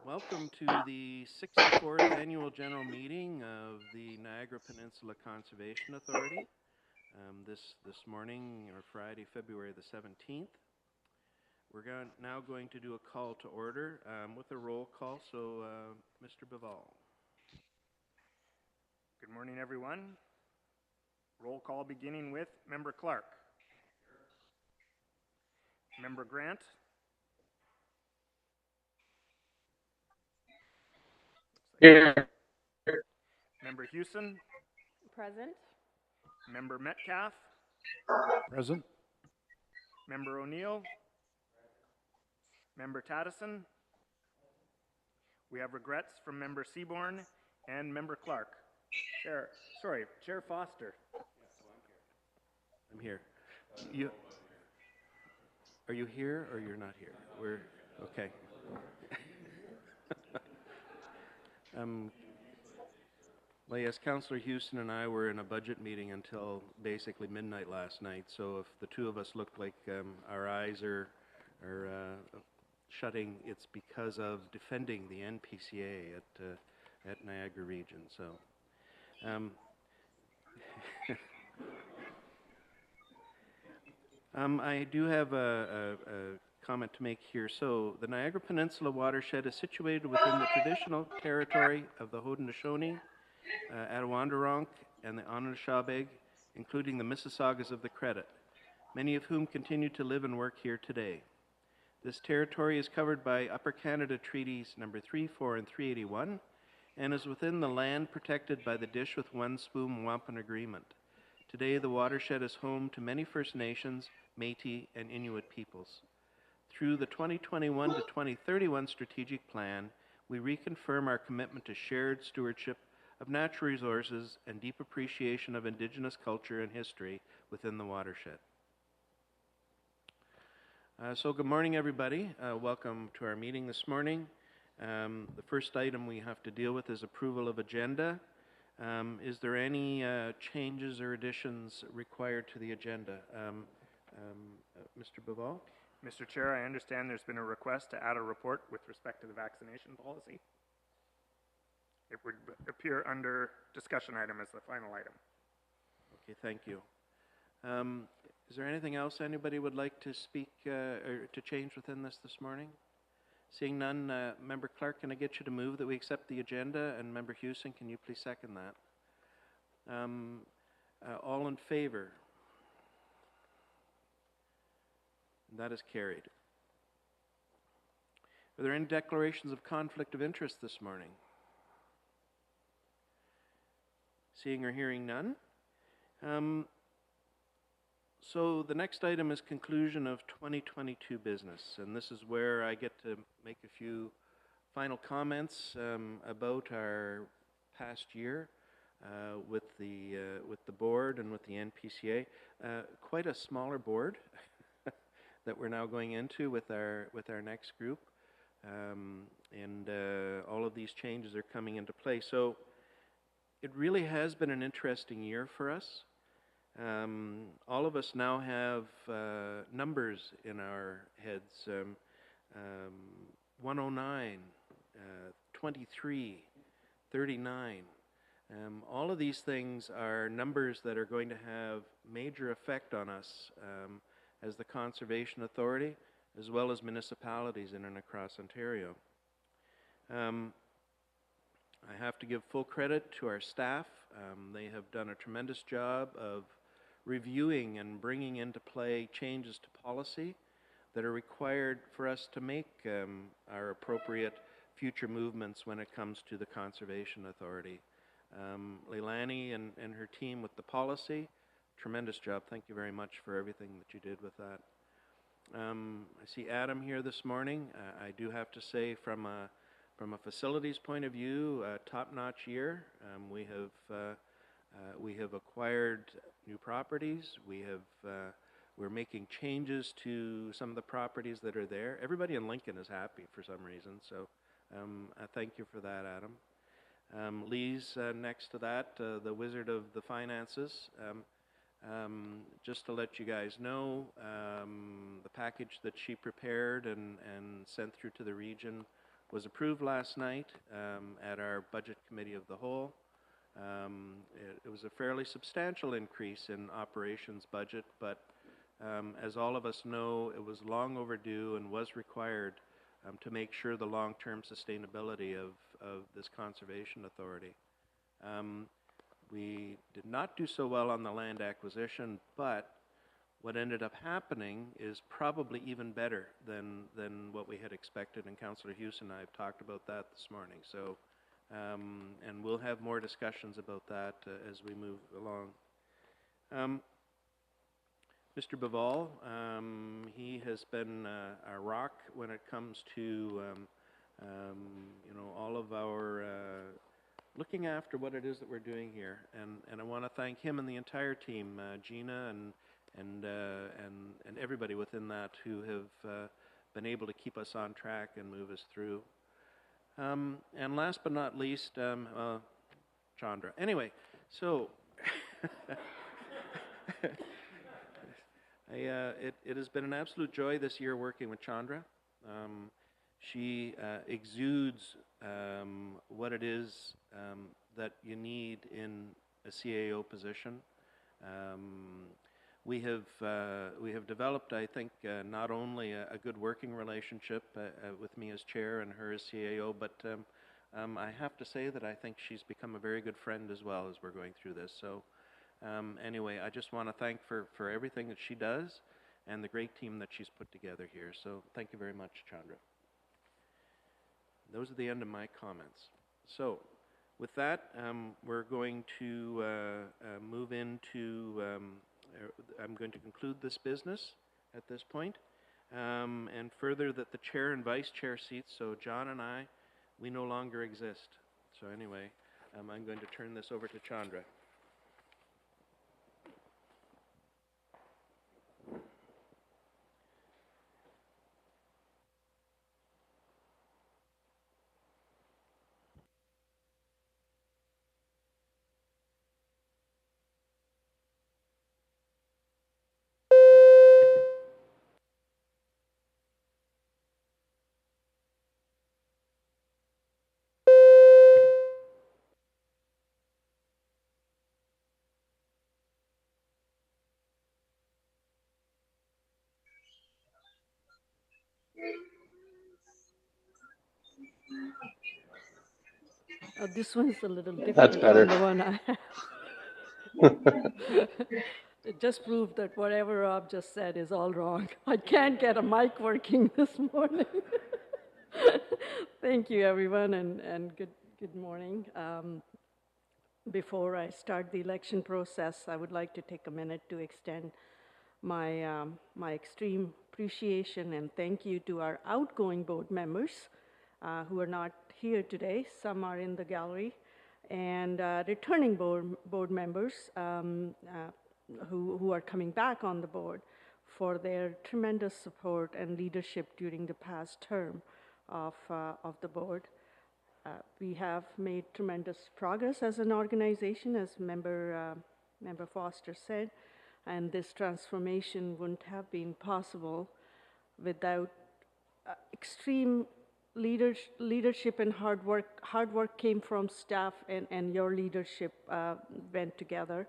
Welcome to the 64th Annual General Meeting of the Niagara Peninsula Conservation Authority. This morning, or Friday, February the 17th. We're now going to do a call to order with a roll call. So, Mr. Bival. Good morning, everyone. Roll call beginning with Member Clark. Member Grant. Here. Member Houston. Present. Member Metcalf. Present. Member O'Neill. Member Tattison. We have regrets from Member Seaborn and Member Clark. Chair Foster. I'm here. Are you here or you're not here? We're okay. Well, yes, Councillor Houston and I were in a budget meeting until basically midnight last night. So if the two of us look like our eyes are shutting, it's because of defending the NPCA at Niagara Region. So. I do have a comment to make here. So, the Niagara Peninsula watershed is situated within the traditional territory of the Haudenosaunee, Attawandaronk, and the Anishinaabe, including the Mississaugas of the Credit, many of whom continue to live and work here today. This territory is covered by Upper Canada Treaties number 3, 4, and 381, and is within the land protected by the Dish with One Spoon Wampum Agreement. Today, the watershed is home to many First Nations, Métis, and Inuit peoples. Through the 2021 to 2031 strategic plan, we reconfirm our commitment to shared stewardship of natural resources and deep appreciation of Indigenous culture and history within the watershed. So good morning, everybody. Welcome to our meeting this morning. The first item we have to deal with is approval of agenda. Is there any changes or additions required to the agenda? Mr. Bival? Mr. Chair, I understand there's been a request to add a report with respect to the vaccination policy. It would appear under discussion item as the final item. Okay, thank you. Is there anything else anybody would like to speak or to change within this morning? Seeing none, Member Clark, can I get you to move that we accept the agenda? And Member Houston, can you please second that? All in favor? That is carried. Are there any declarations of conflict of interest this morning? Seeing or hearing none. So the next item is conclusion of 2022 business, and this is where I get to make a few final comments about our past year with the board and with the NPCA. Quite a smaller board that we're now going into with our next group, and all of these changes are coming into play. So it really has been an interesting year for us. All of us now have numbers in our heads, 109, 23, 39. All of these things are numbers that are going to have major effect on us as the Conservation Authority, as well as municipalities in and across Ontario. I have to give full credit to our staff. They have done a tremendous job of reviewing and bringing into play changes to policy that are required for us to make our appropriate future movements when it comes to the Conservation Authority. Leilani and her team with the policy, tremendous job. Thank you very much for everything that you did with that. I see Adam here this morning. I do have to say from a facilities point of view, top-notch year. We have acquired new properties. We're making changes to some of the properties that are there. Everybody in Lincoln is happy for some reason, so I thank you for that, Adam. Lee's next to that, the wizard of the finances. Just to let you guys know, the package that she prepared and sent through to the region was approved last night at our Budget Committee of the Whole. It was a fairly substantial increase in operations budget, but as all of us know, it was long overdue and was required to make sure the long-term sustainability of this conservation authority. We did not do so well on the land acquisition, but what ended up happening is probably even better than what we had expected, and Councillor Hughes and I have talked about that this morning. So, and we'll have more discussions about that as we move along. Mr. Baval, he has been a rock when it comes to, you know, all of our looking after what it is that we're doing here, and I want to thank him and the entire team, Gina and everybody within that who have been able to keep us on track and move us through. And last but not least, Chandra. Anyway, so it has been an absolute joy this year working with Chandra. She exudes what it is that you need in a CAO position. We have developed, I think, not only a good working relationship with me as chair and her as CAO, but I have to say that I think she's become a very good friend as well as we're going through this. So anyway, I just want to thank for everything that she does and the great team that she's put together here. So thank you very much, Chandra. Those are the end of my comments. So with that, we're going to move into, I'm going to conclude this business at this point, and further that the chair and vice chair seats, so John and I, we no longer exist. So anyway, I'm going to turn this over to Chandra. This one's a little different That's better. from the one I have. It just proved that whatever Rob just said is all wrong. I can't get a mic working this morning. Thank you, everyone, and good morning. Before I start the election process, I would like to take a minute to extend my extreme appreciation and thank you to our outgoing board members who are not here today. Some are in the gallery, and returning board members who are coming back on the board for their tremendous support and leadership during the past term of the board. We have made tremendous progress as an organization, as Member Foster said, and this transformation wouldn't have been possible without extreme leadership and hard work. Hard work came from staff, and your leadership went together.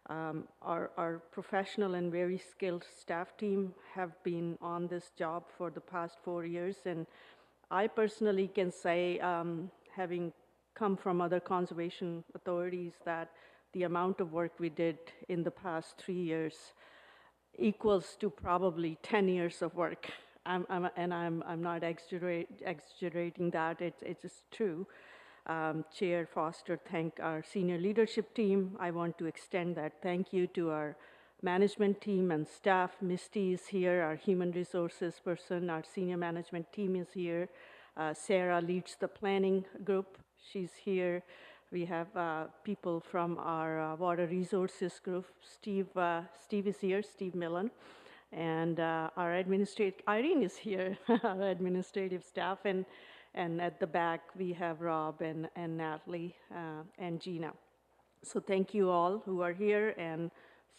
Our professional and very skilled staff team have been on this job for the past 4 years, and I personally can say, having come from other conservation authorities, that the amount of work we did in the past 3 years equals to probably 10 years of work. I'm not exaggerating that. It's just true. Chair Foster thanked our senior leadership team. I want to extend that thank you to our management team and staff. Misty is here, our human resources person. Our senior management team is here. Sarah leads the planning group. She's here. We have people from our water resources group. Steve is here, Steve Millen. And our Irene is here, our administrative staff. And at the back, we have Rob and Natalie and Gina. So thank you all who are here and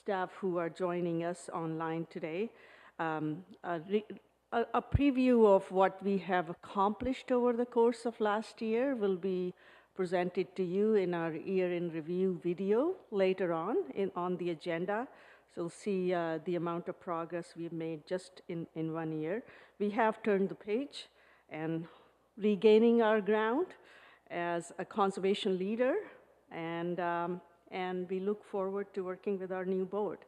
staff who are joining us online today. A a preview of what we have accomplished over the course of last year will be presented to you in our year in review video later on the agenda. So you'll see the amount of progress we've made just in 1 year. We have turned the page and regaining our ground as a conservation leader, and we look forward to working with our new board.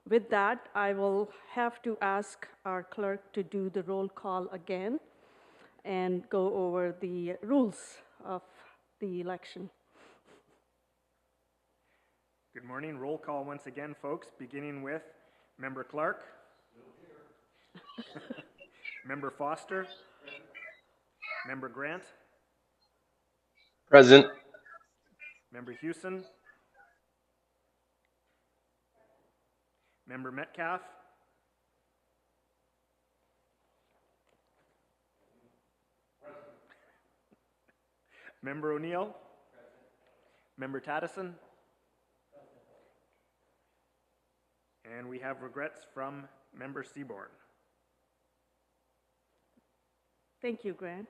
With that, I will have to ask our clerk to do the roll call again and go over the rules of the election. Good morning. Roll call once again, folks, beginning with Member Clark. Member Foster. Member Grant. Present. Member Hewson. Member Metcalf. Member O'Neill. Member Taddison. And we have regrets from Member Seaborn. Thank you, Grant.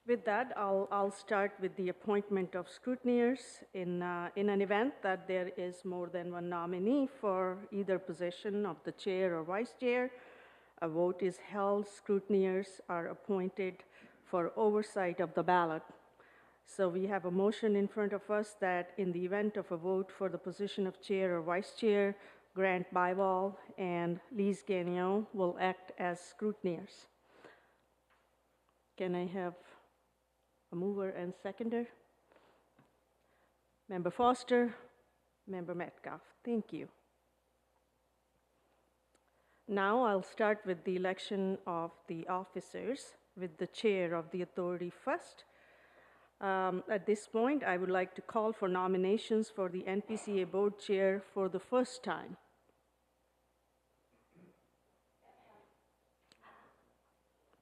With that, I'll start with the appointment of scrutineers. In an event that there is more than one nominee for either position of the chair or vice chair, a vote is held. Scrutineers are appointed for oversight of the ballot. So we have a motion in front of us that in the event of a vote for the position of chair or vice chair, Grant Bywall and Lise Gagnon will act as scrutineers. Can I have a mover and seconder? Member Foster, Member Metcalf. Thank you. Now I'll start with the election of the officers with the chair of the authority first. At this point, I would like to call for nominations for the NPCA board chair for the first time.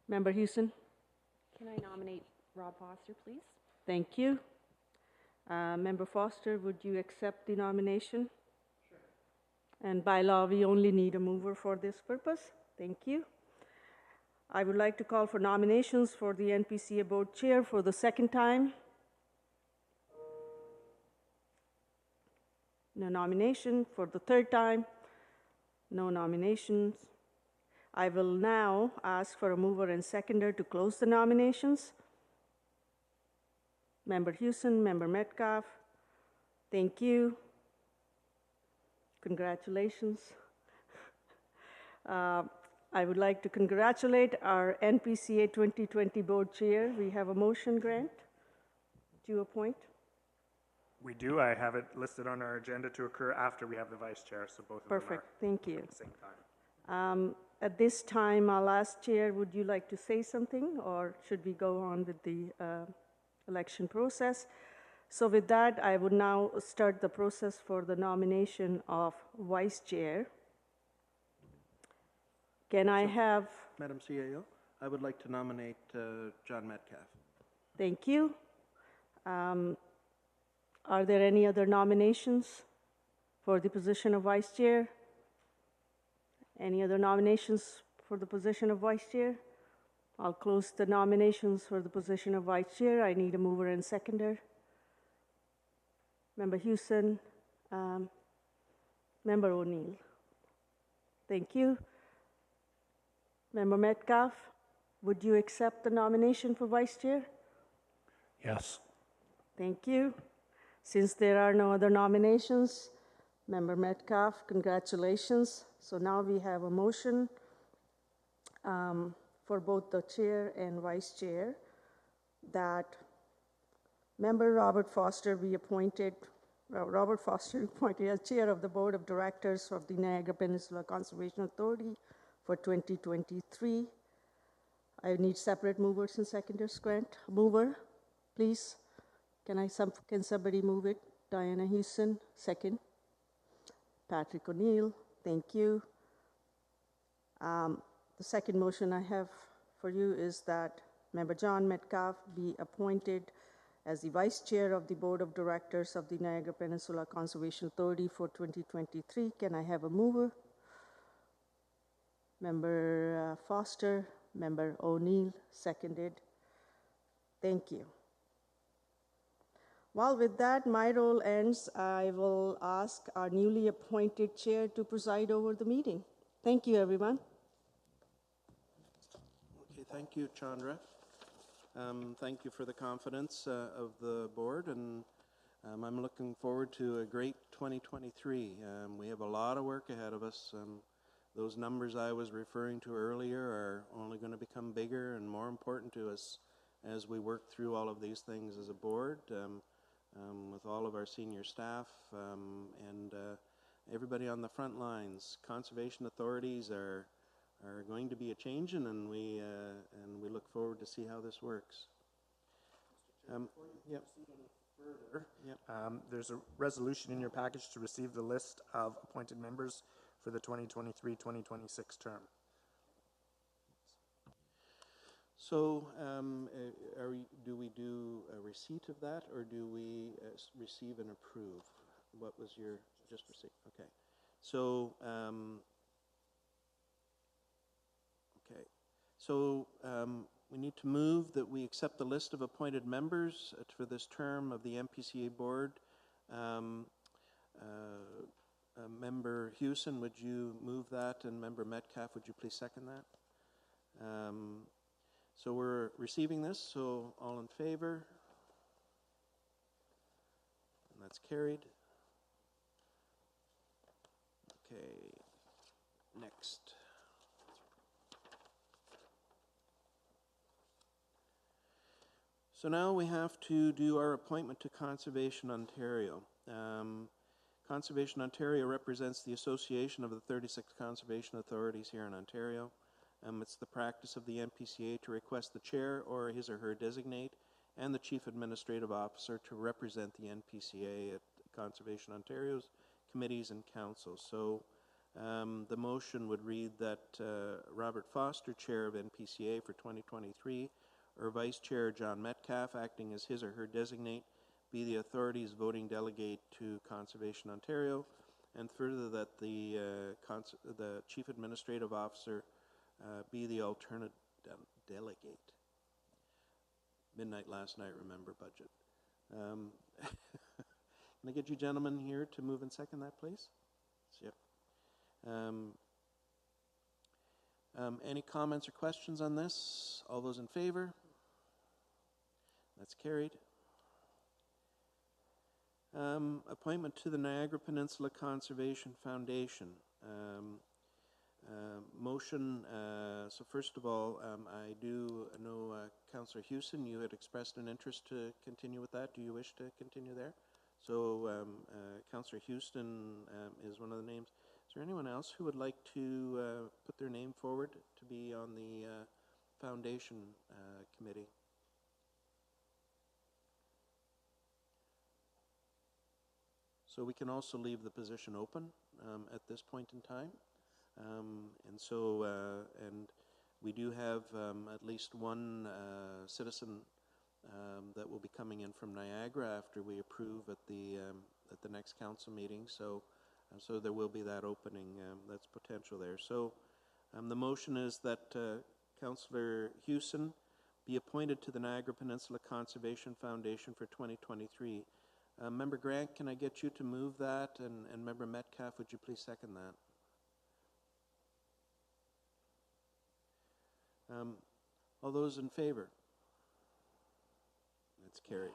Member Hewson? Can I nominate Rob Foster, please? Thank you. Member Foster, would you accept the nomination? Sure. And by law, we only need a mover for this purpose. Thank you. I would like to call for nominations for the NPCA board chair for the second time. No nomination for the third time. No nominations. I will now ask for a mover and seconder to close the nominations. Member Hewson, Member Metcalf, thank you. Congratulations. I would like to congratulate our NPCA 2020 board chair. We have a motion, Grant, to appoint. We do. I have it listed on our agenda to occur after we have the vice chair, so both of them Perfect. are Thank you. at the same time. At this time, our last chair, would you like to say something, or should we go on with the election process? So with that, I would now start the process for the nomination of vice chair. Can I have... Madam CAO, I would like to nominate John Metcalf. Thank you. Are there any other nominations for the position of vice chair? Any other nominations for the position of vice chair? I'll close the nominations for the position of vice chair. I need a mover and seconder. Member Hewson, Member O'Neill. Thank you. Member Metcalf, would you accept the nomination for vice chair? Yes. Thank you. Since there are no other nominations, Member Metcalf, congratulations. So now we have a motion for both the chair and vice chair that Member Robert Foster be appointed, Robert Foster appointed as chair of the board of directors of the Niagara Peninsula Conservation Authority for 2023. I need separate movers and seconders. Grant, mover, please. Can somebody move it? Diana Hewson, second. Patrick O'Neill, thank you. The second motion I have for you is that Member John Metcalf be appointed as the vice chair of the board of directors of the Niagara Peninsula Conservation Authority for 2023. Can I have a mover? Member Foster, Member O'Neill, seconded. Thank you. Well, with that, my role ends. I will ask our newly appointed chair to preside over the meeting. Thank you, everyone. Okay, thank you, Chandra. Thank you for the confidence of the board, and I'm looking forward to a great 2023. We have a lot of work ahead of us. Those numbers I was referring to earlier are only going to become bigger and more important to us as we work through all of these things as a board, with all of our senior staff and everybody on the front lines. Conservation authorities are going to be a changing, and we look forward to see how this works. Yep. Yep. There's a resolution in your package to receive the list of appointed members for the 2023-2026 term. So, do we do a receipt of that, or do we receive and approve? What was your, just receipt? Okay. So, we need to move that we accept the list of appointed members for this term of the NPCA board. Member Hewson, would you move that? And Member Metcalf, would you please second that? So we're receiving this, so all in favor? And that's carried. Okay, next. So now we have to do our appointment to Conservation Ontario. Conservation Ontario represents the association of the 36 conservation authorities here in Ontario. It's the practice of the NPCA to request the chair or his or her designate and the chief administrative officer to represent the NPCA at Conservation Ontario's committees and councils. So the motion would read that Robert Foster, chair of NPCA for 2023, or Vice Chair John Metcalf, acting as his or her designate, be the authority's voting delegate to Conservation Ontario, and further that the Chief Administrative Officer be the alternate delegate. Midnight last night, remember, budget. Can I get you gentlemen here to move and second that, please? Yep. Any comments or questions on this? All those in favor? That's carried. Appointment to the Niagara Peninsula Conservation Foundation. Motion, so first of all, I do know Councillor Hewson, you had expressed an interest to continue with that. Do you wish to continue there? So Councillor Hewson is one of the names. Is there anyone else who would like to put their name forward to be on the foundation committee? So we can also leave the position open at this point in time. And we do have at least one citizen that will be coming in from Niagara after we approve at the next council meeting. So there will be that opening that's potential there. So the motion is that Councillor Hewson be appointed to the Niagara Peninsula Conservation Foundation for 2023. Member Grant, can I get you to move that? And Member Metcalf, would you please second that? All those in favor? That's carried.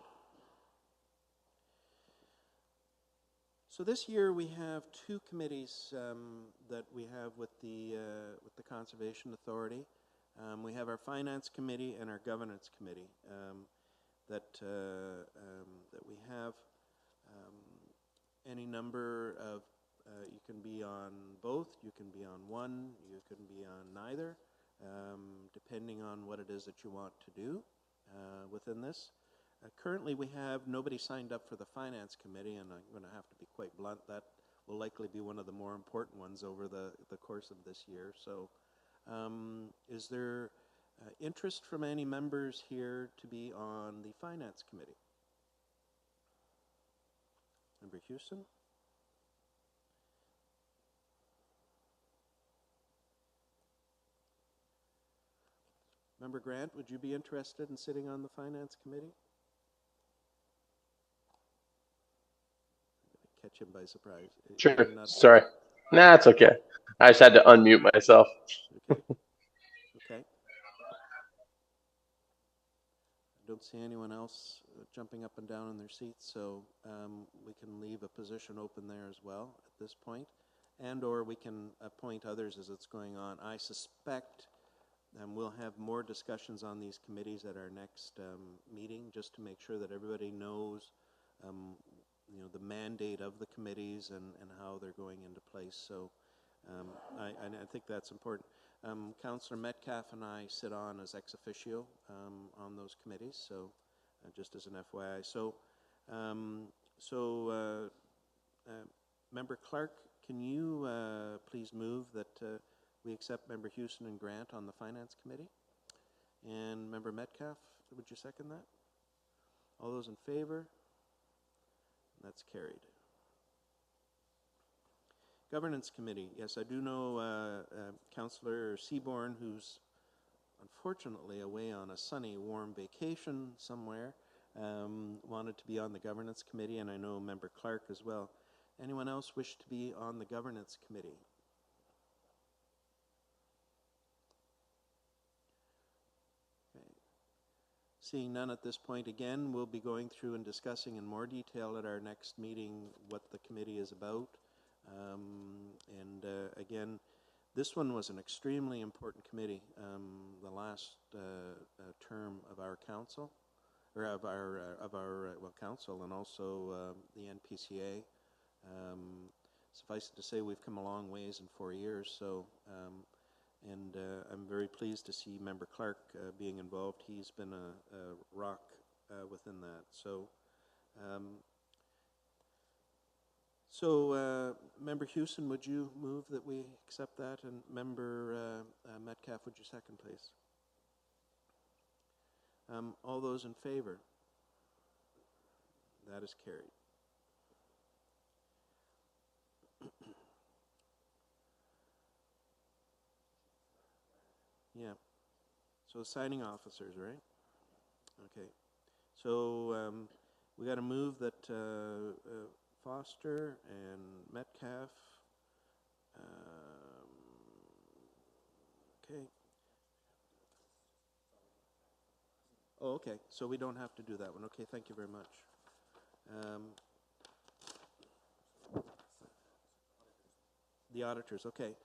So this year we have two committees that we have with the Conservation Authority. We have our Finance Committee and our Governance Committee that we have. Any number of, you can be on both, you can be on one, you can be on neither, depending on what it is that you want to do within this. Currently we have nobody signed up for the Finance Committee, and I'm going to have to be quite blunt, that will likely be one of the more important ones over the course of this year. So is there interest from any members here to be on the Finance Committee? Member Hewson? Member Grant, would you be interested in sitting on the Finance Committee? Catch him by surprise. Sure. You're not- Sorry. Nah, it's okay. I just had to unmute myself. Okay. Okay. I don't see anyone else jumping up and down in their seats, so we can leave a position open there as well at this point, and or we can appoint others as it's going on. I suspect we'll have more discussions on these committees at our next meeting, just to make sure that everybody knows the mandate of the committees and how they're going into place. So I think that's important. Councillor Metcalf and I sit on as ex officio on those committees, so just as an FYI. So, Member Clark, can you please move that we accept Member Houston and Grant on the Finance Committee? And Member Metcalf, would you second that? All those in favor? That's carried. Governance Committee. Yes, I do know Councillor Seaborn, who's unfortunately away on a sunny, warm vacation somewhere, wanted to be on the Governance Committee, and I know Member Clark as well. Anyone else wish to be on the Governance Committee? Okay. Seeing none at this point, again, we'll be going through and discussing in more detail at our next meeting what the committee is about. Again, this one was an extremely important committee, the last term of our council, or of our council, and also the NPCA. Suffice it to say, we've come a long ways in 4 years. So, I'm very pleased to see Member Clark being involved. He's been a rock within that. So. Member Houston, would you move that we accept that? And Member Metcalf, would you second, please? All those in favor? That is carried. Yeah. So signing officers, right? Okay. So we got to move that Foster and Metcalf. Okay. Oh, okay. So we don't have to do that one. Okay, thank you very much. The auditors, okay.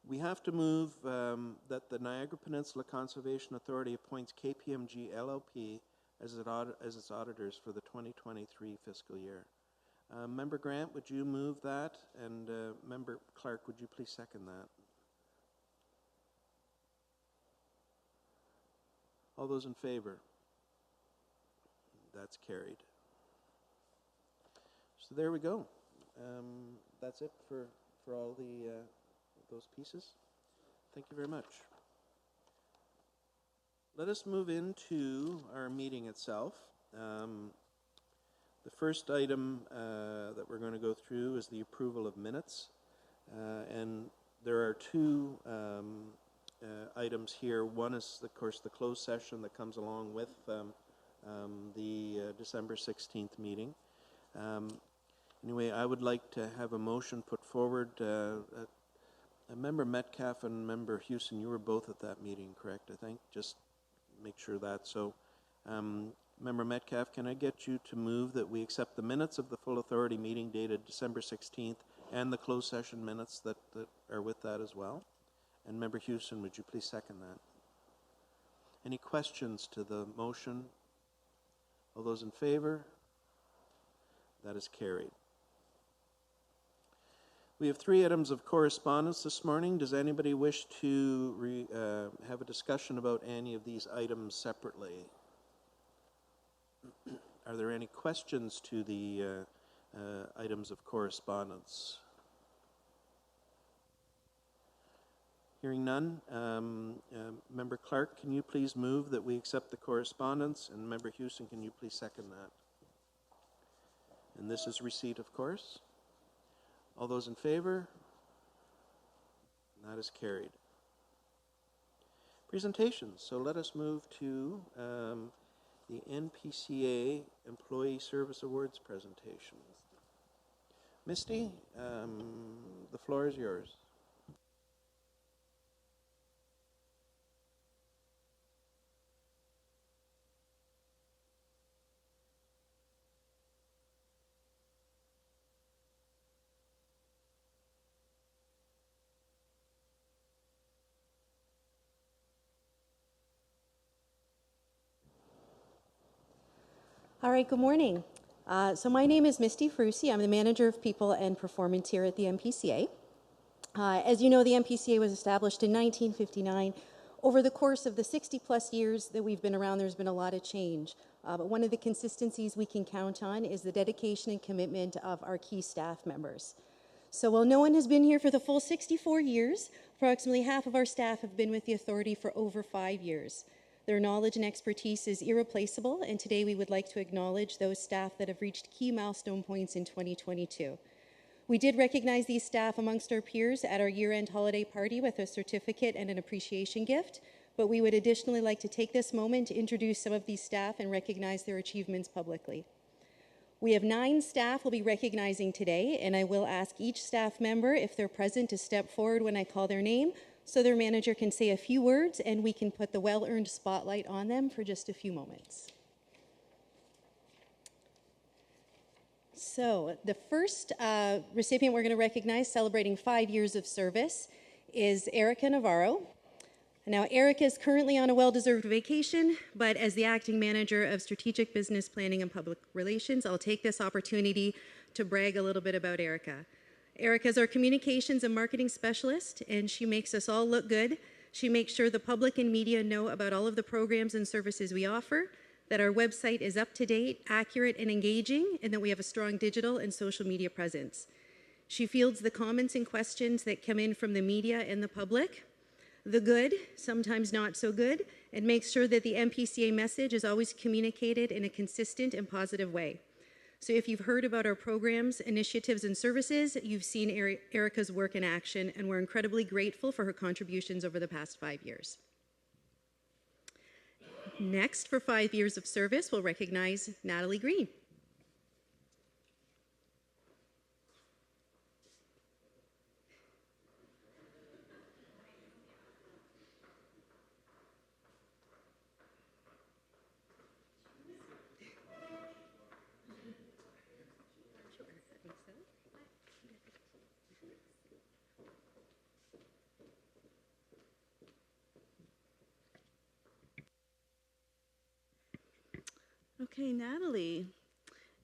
We have to move that the Niagara Peninsula Conservation Authority appoints KPMG LLP as its auditors for the 2023 fiscal year. Member Grant, would you move that? And Member Clark, would you please second that? All those in favor? That's carried. So there we go. That's it for all the those pieces. Thank you very much. Let us move into our meeting itself. The first item that we're going to go through is the approval of minutes. And there are two items here. One is, of course, the closed session that comes along with the December 16th meeting. Anyway, I would like to have a motion put forward. Member Metcalf and Member Houston, you were both at that meeting, correct, I think? Just make sure that. So, Member Metcalf, can I get you to move that we accept the minutes of the full authority meeting dated December 16th and the closed session minutes that are with that as well? And Member Houston, would you please second that? Any questions to the motion? All those in favor? That is carried. We have 3 items of correspondence this morning. Does anybody wish to have a discussion about any of these items separately? Are there any questions to the items of correspondence? Hearing none, Member Clark, can you please move that we accept the correspondence? And Member Houston, can you please second that? And this is receipt, of course. All those in favor? That is carried. presentations. So let us move to the NPCA Employee Service Awards presentation. Misty, the floor is yours. All right, good morning. So my name is Misty Frusi. I'm the Manager of People and Performance here at the NPCA. As you know, the NPCA was established in 1959. Over the course of the 60-plus years that we've been around, there's been a lot of change. But one of the consistencies we can count on is the dedication and commitment of our key staff members. So while no one has been here for the full 64 years, approximately half of our staff have been with the authority for over 5 years. Their knowledge and expertise is irreplaceable, and today we would like to acknowledge those staff that have reached key milestone points in 2022. We did recognize these staff amongst our peers at our year-end holiday party with a certificate and an appreciation gift, but we would additionally like to take this moment to introduce some of these staff and recognize their achievements publicly. We have 9 staff we'll be recognizing today, and I will ask each staff member, if they're present, to step forward when I call their name, so their manager can say a few words and we can put the well-earned spotlight on them for just a few moments. So the first recipient we're going to recognize celebrating 5 years of service is Erica Navarro. Now, Erica is currently on a well-deserved vacation, but as the acting manager of strategic business planning and public relations, I'll take this opportunity to brag a little bit about Erica. Erica is our communications and marketing specialist, and she makes us all look good. She makes sure the public and media know about all of the programs and services we offer, that our website is up to date, accurate, and engaging, and that we have a strong digital and social media presence. She fields the comments and questions that come in from the media and the public, the good, sometimes not so good, and makes sure that the NPCA message is always communicated in a consistent and positive way. So if you've heard about our programs, initiatives, and services, you've seen Erica's work in action, and we're incredibly grateful for her contributions over the past 5 years. Next, for 5 years of service, we'll recognize Natalie Green. Okay, Natalie.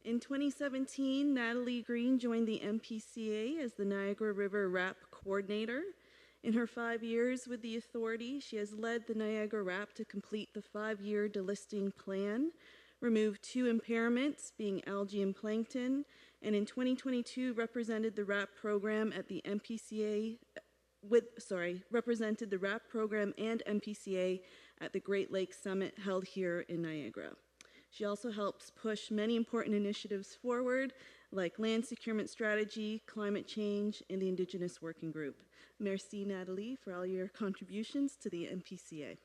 In 2017, Natalie Green joined the NPCA as the Niagara River RAP coordinator. In her 5 years with the authority, she has led the Niagara RAP to complete the 5-year delisting plan, removed 2 impairments, being algae and plankton, and in 2022 represented the RAP program at the NPCA represented the RAP program and NPCA at the Great Lakes Summit held here in Niagara. She also helps push many important initiatives forward, like land securement strategy, climate change, and the Indigenous Working Group. Merci, Natalie, for all your contributions to the NPCA.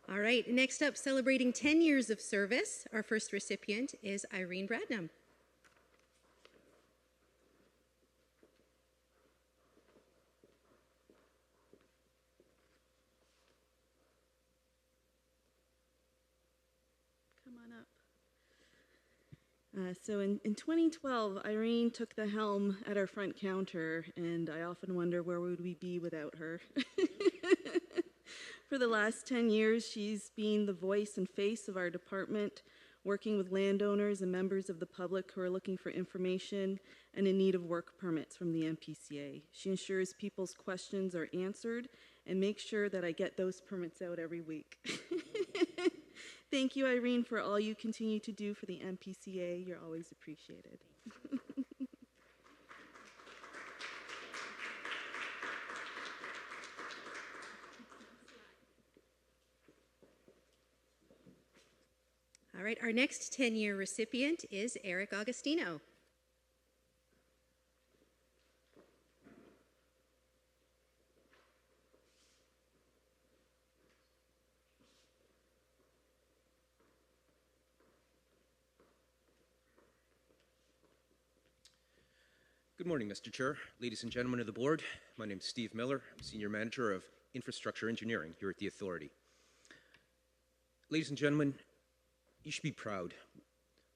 All right, next up, celebrating 10 years of service, our first recipient is Irene Bradnam. Come on up. So in 2012, Irene took the helm at our front counter, and I often wonder where would we be without her. For the last 10 years, she's been the voice and face of our department, working with landowners and members of the public who are looking for information and in need of work permits from the NPCA. She ensures people's questions are answered and makes sure that I get those permits out every week. Thank you, Irene, for all you continue to do for the NPCA. You're always appreciated. All right, our next 10-year recipient is Eric Augustino. Good morning, Mr. Chair, ladies and gentlemen of the board. My name is Steve Miller. I'm Senior Manager of Infrastructure Engineering here at the Authority. Ladies and gentlemen, you should be proud.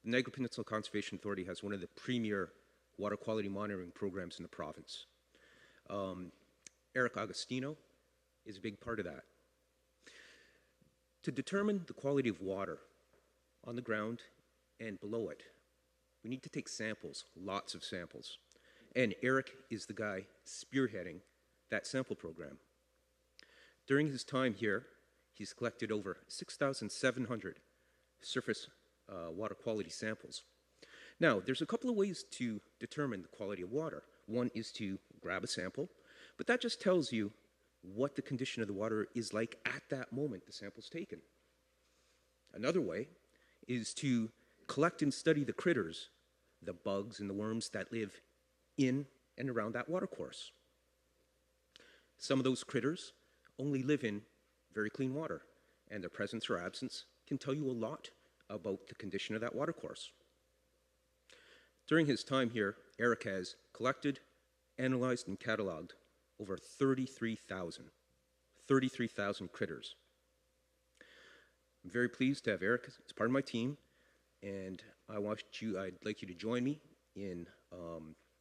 The Niagara Peninsula Conservation Authority has one of the premier water quality monitoring programs in the province. Eric Augustino is a big part of that. To determine the quality of water on the ground and below it, we need to take samples, lots of samples. And Eric is the guy spearheading that sample program. During his time here, he's collected over 6,700 surface water quality samples. Now, there's a couple of ways to determine the quality of water. One is to grab a sample, but that just tells you what the condition of the water is like at that moment the sample's taken. Another way is to collect and study the critters, the bugs and the worms that live in and around that watercourse. Some of those critters only live in very clean water, and their presence or absence can tell you a lot about the condition of that watercourse. During his time here, Eric has collected, analyzed, and cataloged over 33,000 critters. I'm very pleased to have Eric as part of my team, and I'd like you to join me in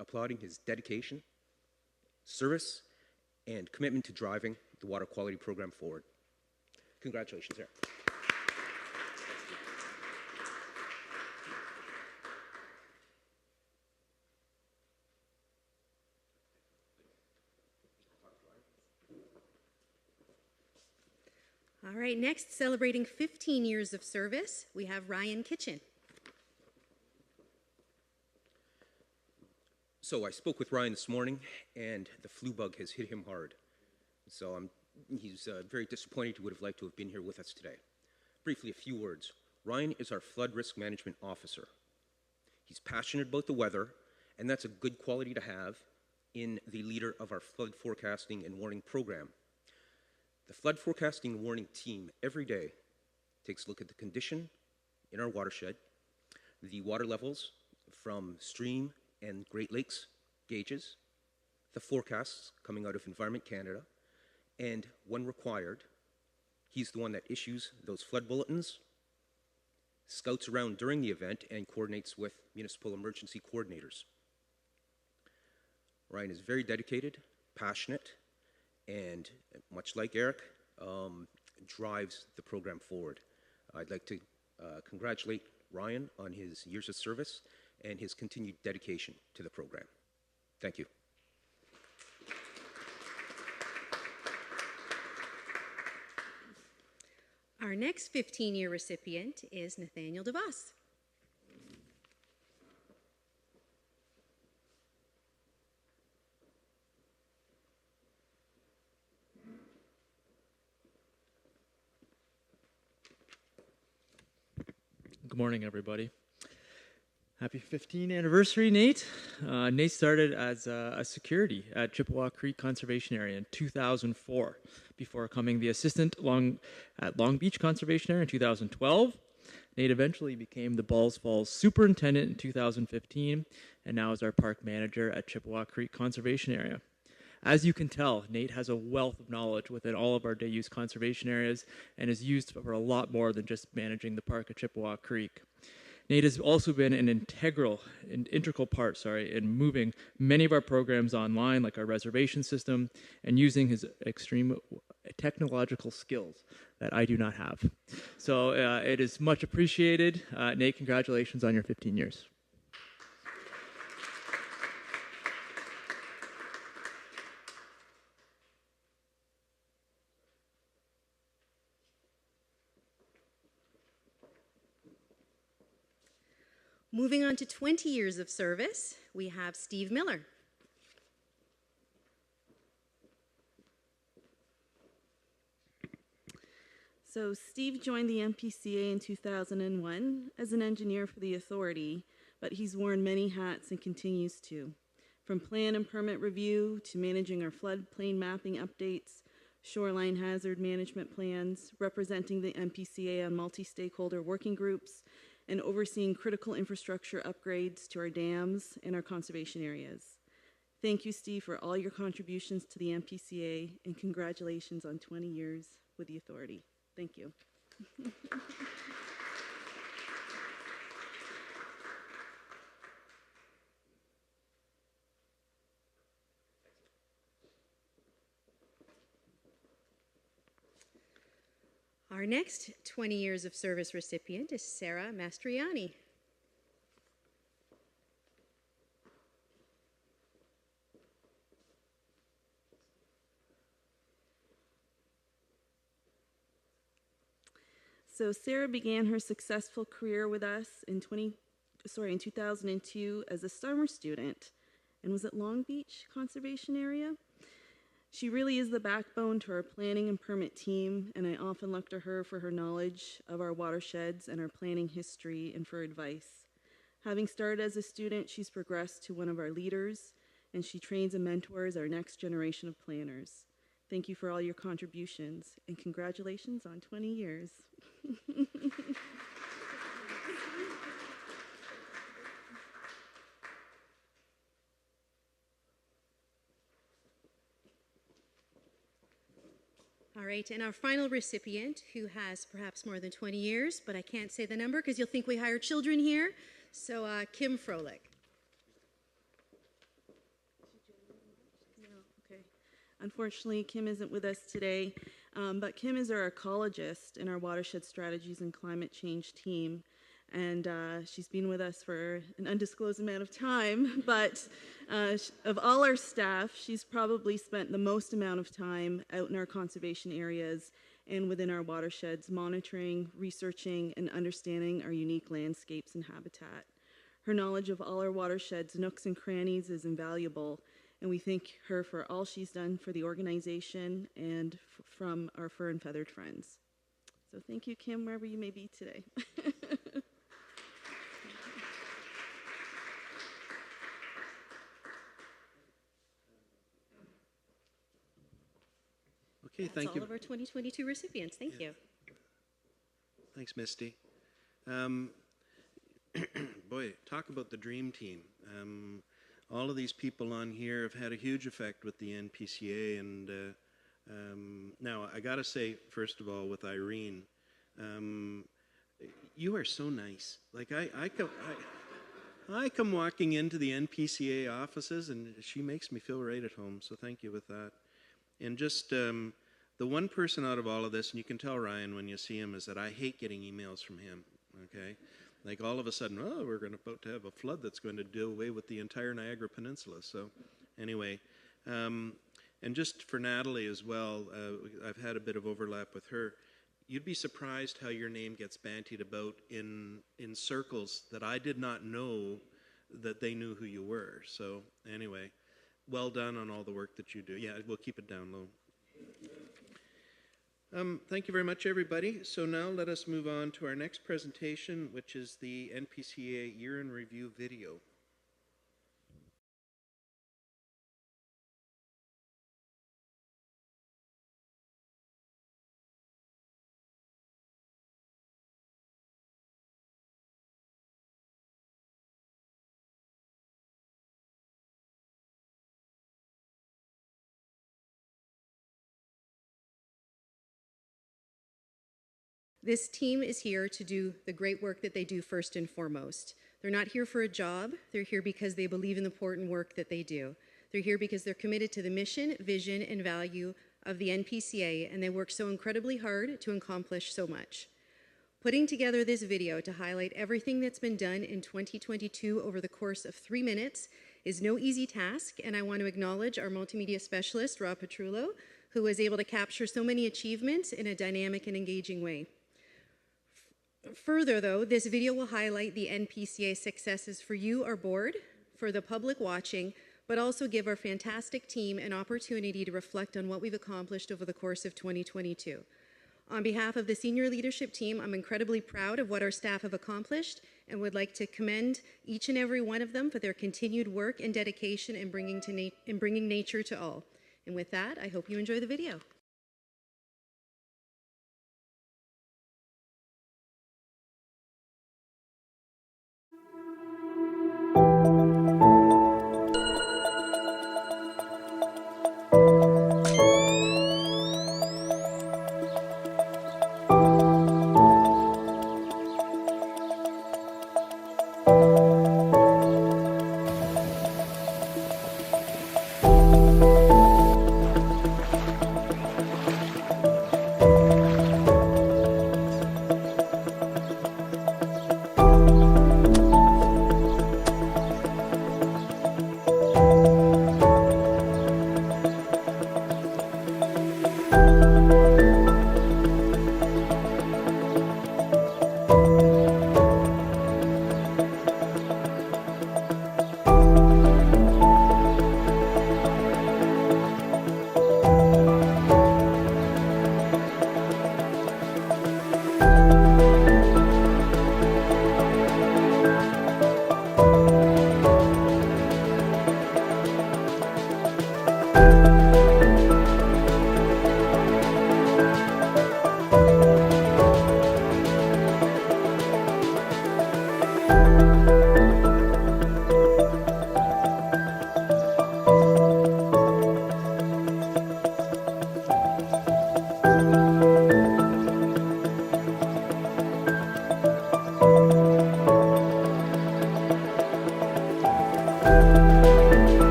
applauding his dedication, service, and commitment to driving the water quality program forward. Congratulations, Eric. All right, next, celebrating 15 years of service, we have Ryan Kitchen. So I spoke with Ryan this morning, and the flu bug has hit him hard. So he's very disappointed. He would have liked to have been here with us today. Briefly, a few words. Ryan is our flood risk management officer. He's passionate about the weather, and that's a good quality to have in the leader of our flood forecasting and warning program. The flood forecasting and warning team every day takes a look at the condition in our watershed, the water levels from stream and Great Lakes gauges, the forecasts coming out of Environment Canada, and when required, he's the one that issues those flood bulletins, scouts around during the event, and coordinates with municipal emergency coordinators. Ryan is very dedicated, passionate, and much like Eric, drives the program forward. I'd like to congratulate Ryan on his years of service and his continued dedication to the program. Thank you. Our next 15-year recipient is Nathaniel DeVos. Good morning, everybody. Happy 15th anniversary, Nate. Nate started as a security at Chippewa Creek Conservation Area in 2004, before becoming the assistant at Long Beach Conservation Area in 2012. Nate eventually became the Balls Falls superintendent in 2015, and now is our park manager at Chippewa Creek Conservation Area. As you can tell, Nate has a wealth of knowledge within all of our day use conservation areas and is used for a lot more than just managing the park at Chippewa Creek. Nate has also been an integral part in moving many of our programs online, like our reservation system, and using his extreme technological skills that I do not have. So it is much appreciated. Nate, congratulations on your 15 years. Moving on to 20 years of service, we have Steve Miller. So Steve joined the NPCA in 2001 as an engineer for the authority, but he's worn many hats and continues to. From plan and permit review to managing our floodplain mapping updates, shoreline hazard management plans, representing the NPCA on multi-stakeholder working groups, and overseeing critical infrastructure upgrades to our dams and our conservation areas. Thank you, Steve, for all your contributions to the NPCA, and congratulations on 20 years with the authority. Thank you. Our next 20 years of service recipient is Sarah Mastriani. So Sarah began her successful career with us in 2002 as a summer student, and was at Long Beach Conservation Area. She really is the backbone to our planning and permit team, and I often look to her for her knowledge of our watersheds and our planning history and for advice. Having started as a student, she's progressed to one of our leaders, and she trains and mentors our next generation of planners. Thank you for all your contributions, and congratulations on 20 years. All right, and our final recipient, who has perhaps more than 20 years, but I can't say the number because you'll think we hire children here. So Kim Froelich. No, okay. Unfortunately, Kim isn't with us today, but Kim is our ecologist in our watershed strategies and climate change team. And she's been with us for an undisclosed amount of time, but of all our staff, she's probably spent the most amount of time out in our conservation areas and within our watersheds, monitoring, researching, and understanding our unique landscapes and habitat. Her knowledge of all our watersheds, nooks and crannies is invaluable, and we thank her for all she's done for the organization and from our fur and feathered friends. So thank you, Kim, wherever you may be today. Okay, That's thank all you. of our 2022 recipients. Thank you. Thanks, Misty. Boy, talk about the dream team. All of these people on here have had a huge effect with the NPCA, and now I got to say, first of all, with Irene, you are so nice. Like I come walking into the NPCA offices, and she makes me feel right at home. So thank you with that. And just the one person out of all of this, and you can tell Ryan when you see him, is that I hate getting emails from him. Okay, like all of a sudden, oh, we're about to have a flood that's going to do away with the entire Niagara Peninsula. So, anyway, and just for Natalie as well, I've had a bit of overlap with her. You'd be surprised how your name gets bantied about in circles that I did not know that they knew who you were. So, anyway, well done on all the work that you do. Yeah, we'll keep it down low. Thank you very much, everybody. So now let us move on to our next presentation, which is the NPCA Year in Review video. This team is here to do the great work that they do first and foremost. They're not here for a job. They're here because they believe in the important work that they do. They're here because they're committed to the mission, vision, and value of the NPCA, and they work so incredibly hard to accomplish so much. Putting together this video to highlight everything that's been done in 2022 over the course of 3 minutes is no easy task, and I want to acknowledge our multimedia specialist, Rob Petrullo, who was able to capture so many achievements in a dynamic and engaging way. Further, though, this video will highlight the NPCA successes for you, our board, for the public watching, but also give our fantastic team an opportunity to reflect on what we've accomplished over the course of 2022. On behalf of the senior leadership team, I'm incredibly proud of what our staff have accomplished and would like to commend each and every one of them for their continued work and dedication in bringing nature to all. And with that, I hope you enjoy the video.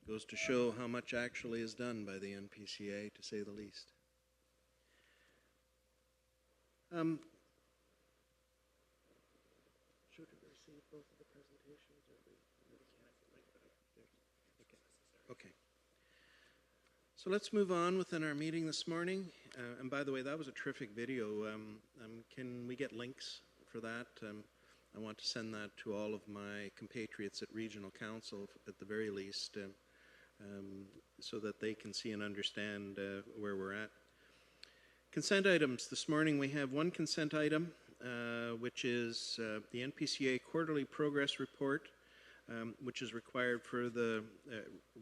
Goes to show how much actually is done by the NPCA, to say the least. Should we receive both of the presentations, or okay. So let's move on within our meeting this morning. And by the way, that was a terrific video. Can we get links for that? I want to send that to all of my compatriots at Regional Council, at the very least, so that they can see and understand where we're at. Consent items. This morning we have one consent item, which is the NPCA Quarterly Progress Report, which is required for the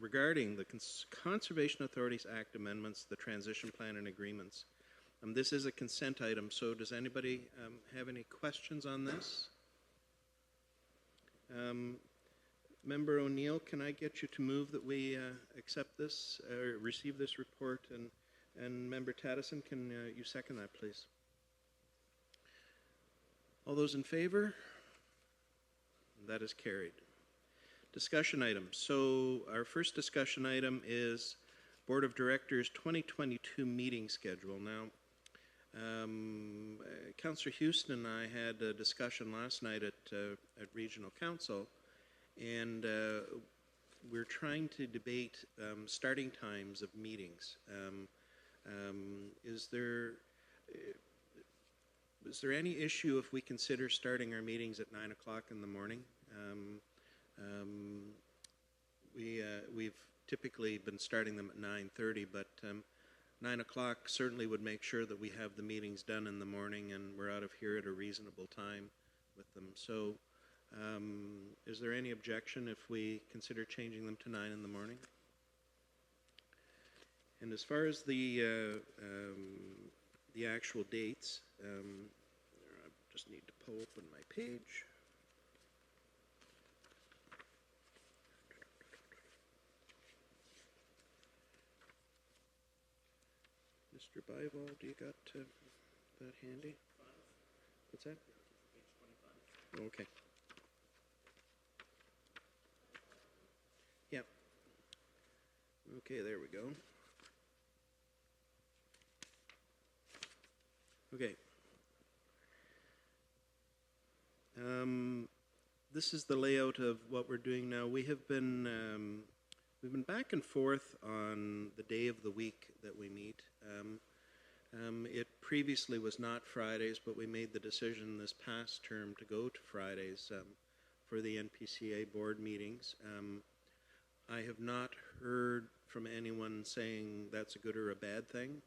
regarding the Conservation Authorities Act amendments, the transition plan and agreements. This is a consent item, so does anybody have any questions on this? Member O'Neill, can I get you to move that we accept this, or receive this report, and Member Taddison, can you second that, please? All those in favor? That is carried. Discussion items. So our first discussion item is Board of Directors 2022 meeting schedule. Now, Councillor Houston and I had a discussion last night at Regional Council, and we're trying to debate starting times of meetings. Is there any issue if we consider starting our meetings at 9 o'clock in the morning? We've typically been starting them at 9:30, but 9 o'clock certainly would make sure that we have the meetings done in the morning and we're out of here at a reasonable time with them. So is there any objection if we consider changing them to 9 in the morning? And as far as the actual dates, I just need to pull open my page. Mr. Bival, do you got that handy? What's that? Okay. Yep. Okay, there we go. Okay. This is the layout of what we're doing now. We've been back and forth on the day of the week that we meet. It previously was not Fridays, but we made the decision this past term to go to Fridays for the NPCA board meetings. I have not heard from anyone saying that's a good or a bad thing.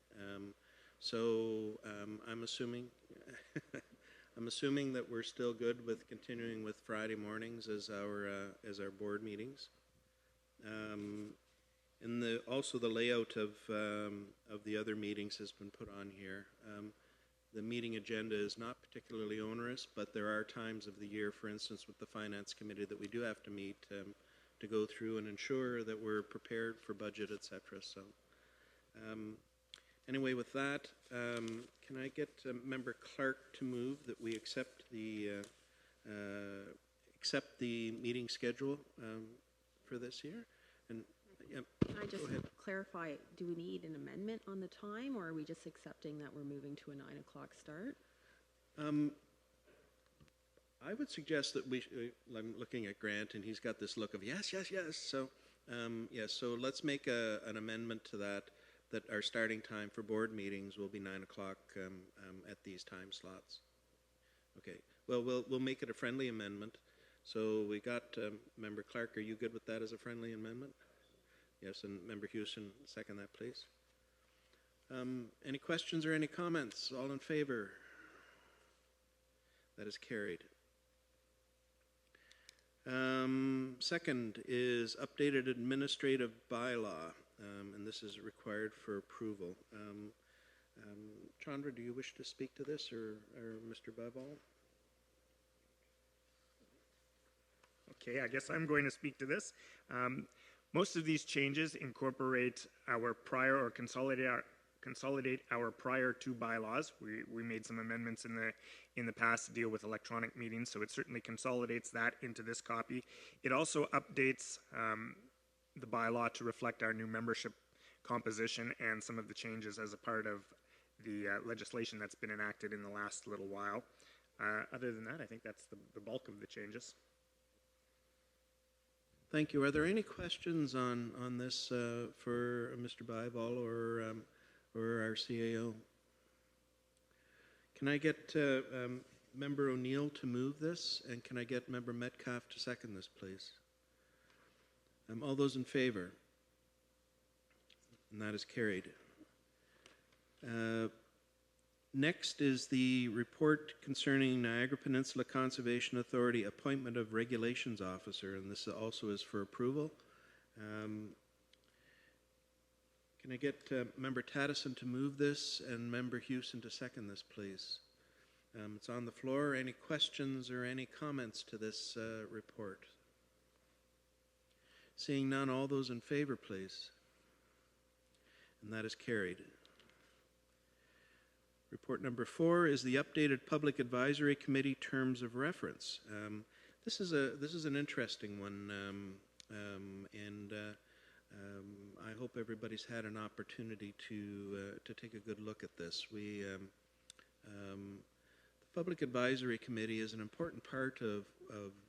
So I'm assuming that we're still good with continuing with Friday mornings as our board meetings. And also the layout of the other meetings has been put on here. The meeting agenda is not particularly onerous, but there are times of the year, for instance, with the Finance Committee, that we do have to meet to go through and ensure that we're prepared for budget, etc. So, anyway, with that, can I get Member Clark to move that we accept the meeting schedule for this year? And yep, Can I just go ahead. clarify, do we need an amendment on the time, or are we just accepting that we're moving to a 9 o'clock start? I would suggest that I'm looking at Grant, and he's got this look of yes, yes, yes. So, yes, so let's make an amendment to that our starting time for board meetings will be 9 o'clock at these time slots. Okay, well, we'll make it a friendly amendment. So we got Member Clark. Are you good with that as a friendly amendment? Yes, and Member Houston, second that, please. Any questions or any comments? All in favor? That is carried. Second is updated administrative bylaw, and this is required for approval. Chandra, do you wish to speak to this, or Mr. Bival? Okay, I guess I'm going to speak to this. Most of these changes incorporate our prior or consolidate our prior two bylaws. We made some amendments in the past to deal with electronic meetings, so it certainly consolidates that into this copy. It also updates the bylaw to reflect our new membership composition and some of the changes as a part of the legislation that's been enacted in the last little while. Other than that, I think that's the bulk of the changes. Thank you. Are there any questions on this for Mr. Bival or our CAO? Can I get Member O'Neill to move this, and can I get Member Metcalf to second this, please? All those in favor? And that is carried. Next is the report concerning Niagara Peninsula Conservation Authority appointment of regulations officer, and this also is for approval. Can I get Member Tattison to move this and Member Houston to second this, please? It's on the floor. Any questions or any comments to this report? Seeing none, all those in favor, please. And that is carried. Report number 4 is the updated Public Advisory Committee terms of reference. This is an interesting one, and I hope everybody's had an opportunity to take a good look at this. The Public Advisory Committee is an important part of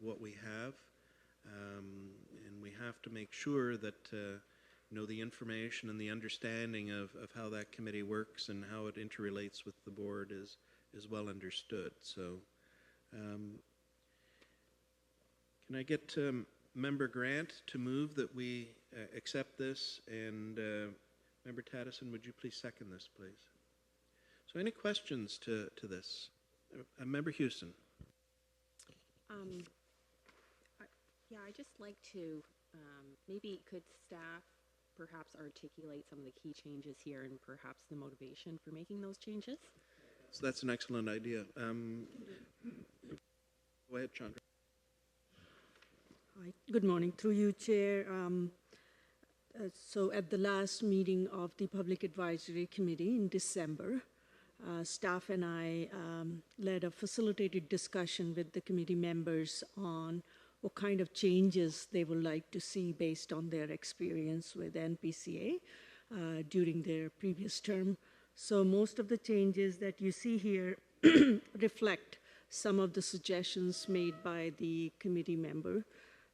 what we have, and we have to make sure that the information and the understanding of how that committee works and how it interrelates with the board is well understood. So can I get Member Grant to move that we accept this, and Member Taddison, would you please second this, please? So any questions to this? Member Houston. I'd just like to, maybe could staff perhaps articulate some of the key changes here and perhaps the motivation for making those changes? So that's an excellent idea. Go ahead, Chandra. Hi, good morning. Through you, Chair. So at the last meeting of the Public Advisory Committee in December, staff and I led a facilitated discussion with the committee members on what kind of changes they would like to see based on their experience with NPCA during their previous term. So most of the changes that you see here reflect some of the suggestions made by the committee member.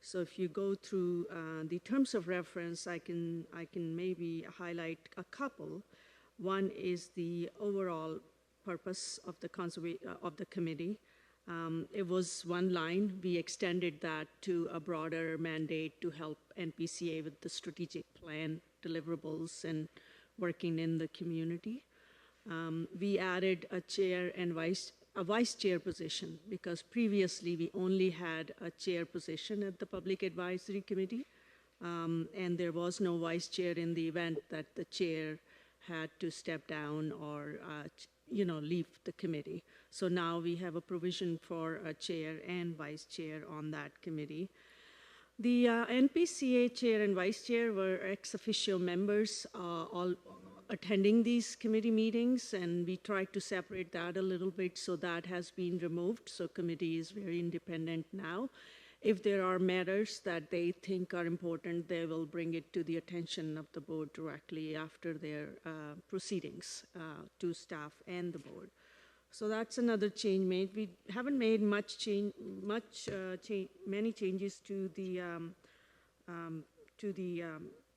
So if you go through the terms of reference, I can maybe highlight a couple. One is the overall purpose of the committee. It was one line. We extended that to a broader mandate to help NPCA with the strategic plan deliverables and working in the community. We added a chair and vice chair position, because previously we only had a chair position at the Public Advisory Committee, and there was no vice chair in the event that the chair had to step down or leave the committee. So now we have a provision for a chair and vice chair on that committee. The NPCA chair and vice chair were ex officio members, all attending these committee meetings, and we tried to separate that a little bit, so that has been removed. So committee is very independent now. If there are matters that they think are important, they will bring it to the attention of the board directly after their proceedings to staff and the board. So that's another change made. We haven't made many changes to the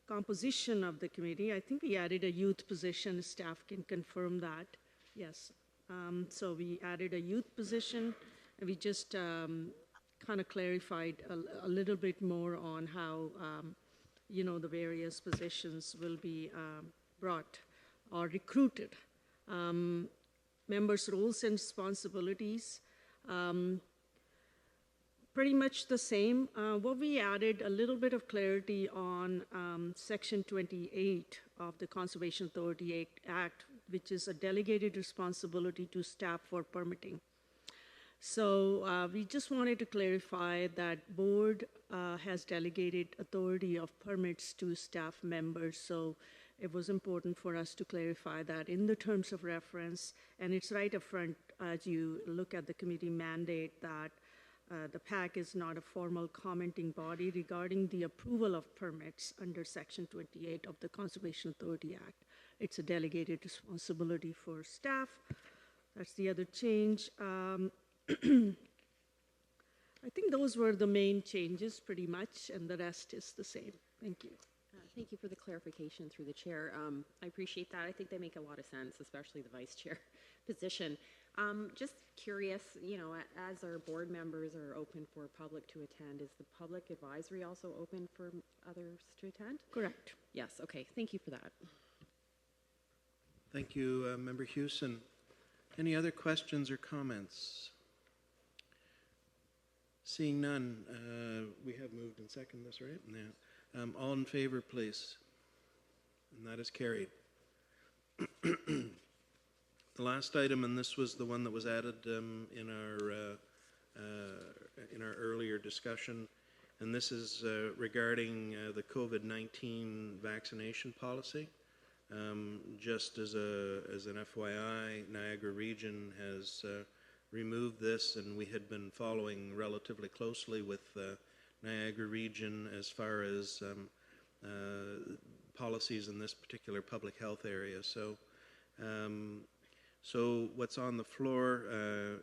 composition of the committee. I think we added a youth position. Staff can confirm that. Yes. So we added a youth position, and we just kind of clarified a little bit more on how, the various positions will be brought or recruited. Members' roles and responsibilities, pretty much the same. What we added a little bit of clarity on Section 28 of the Conservation Authority Act, which is a delegated responsibility to staff for permitting. So we just wanted to clarify that board has delegated authority of permits to staff members. So it was important for us to clarify that in the terms of reference, and it's right up front as you look at the committee mandate that the PAC is not a formal commenting body regarding the approval of permits under Section 28 of the Conservation Authority Act. It's a delegated responsibility for staff. That's the other change. I think those were the main changes pretty much, and the rest is the same. Thank you. Thank you for the clarification through the chair. I appreciate that. I think they make a lot of sense, especially the vice chair position. Just curious, as our board members are open for public to attend, is the public advisory also open for others to attend? Correct. Yes, okay. Thank you for that. Thank you, Member Houston. Any other questions or comments? Seeing none, we have moved and seconded this, right? Yeah. All in favor, please. And that is carried. The last item, and this was the one that was added in our earlier discussion, and this is regarding the COVID-19 vaccination policy. Just as an FYI, Niagara Region has remove this, and we had been following relatively closely with Niagara region as far as policies in this particular public health area. So what's on the floor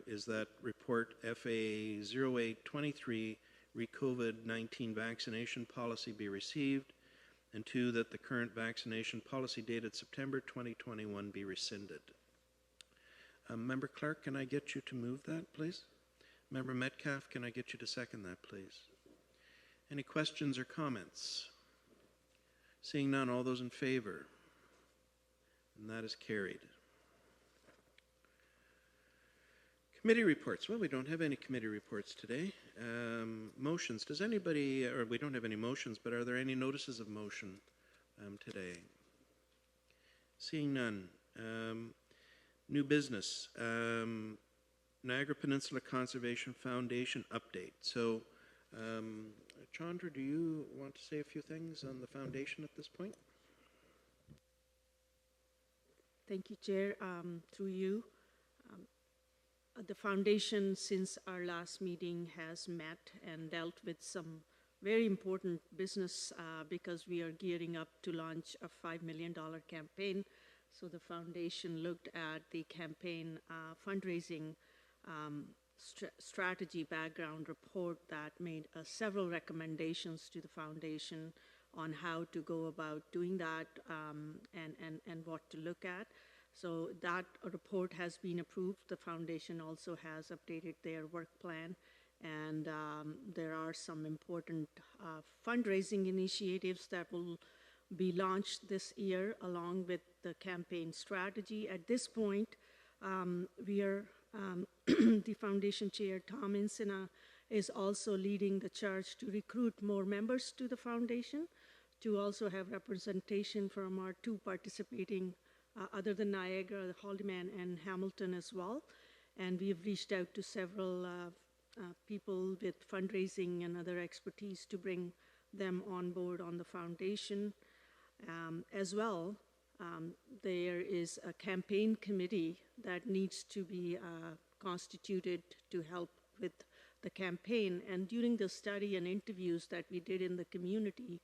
is that report FA 0823 re-COVID-19 vaccination policy be received, and 2, that the current vaccination policy dated September 2021 be rescinded. Member Clark, can I get you to move that, please? Member Metcalf, can I get you to second that, please? Any questions or comments? Seeing none, all those in favor? And that is carried. Committee reports. Well, we don't have any committee reports today. Motions. Does anybody, or we don't have any motions, but are there any notices of motion today? Seeing none. New business. Niagara Peninsula Conservation Foundation update. So, Chandra, do you want to say a few things on the foundation at this point? Thank you, Chair. Through you. The foundation, since our last meeting, has met and dealt with some very important business because we are gearing up to launch a $5 million campaign. So the foundation looked at the campaign fundraising strategy background report that made several recommendations to the foundation on how to go about doing that and what to look at. So that report has been approved. The foundation also has updated their work plan, and there are some important fundraising initiatives that will be launched this year along with the campaign strategy. At this point, we are, the foundation chair, Tom Insina, is also leading the charge to recruit more members to the foundation, to also have representation from our 2 participating other than Niagara, Haldimand and Hamilton as well. And we've reached out to several people with fundraising and other expertise to bring them on board on the foundation. As well, there is a campaign committee that needs to be constituted to help with the campaign. And during the study and interviews that we did in the community,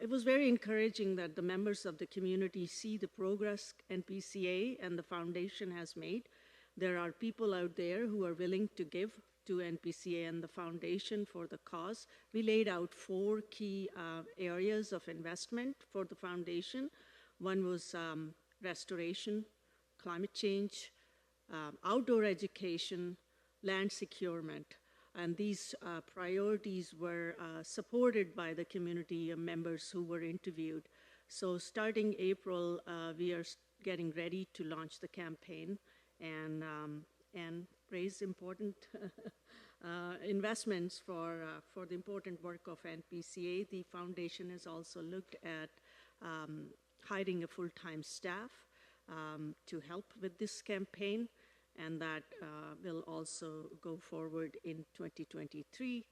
it was very encouraging that the members of the community see the progress NPCA and the foundation has made. There are people out there who are willing to give to NPCA and the foundation for the cause. We laid out 4 key areas of investment for the foundation. One was restoration, climate change, outdoor education, land securement. And these priorities were supported by the community members who were interviewed. So starting April, we are getting ready to launch the campaign and raise important investments for the important work of NPCA. The foundation has also looked at hiring a full-time staff to help with this campaign, and that will also go forward in 2023.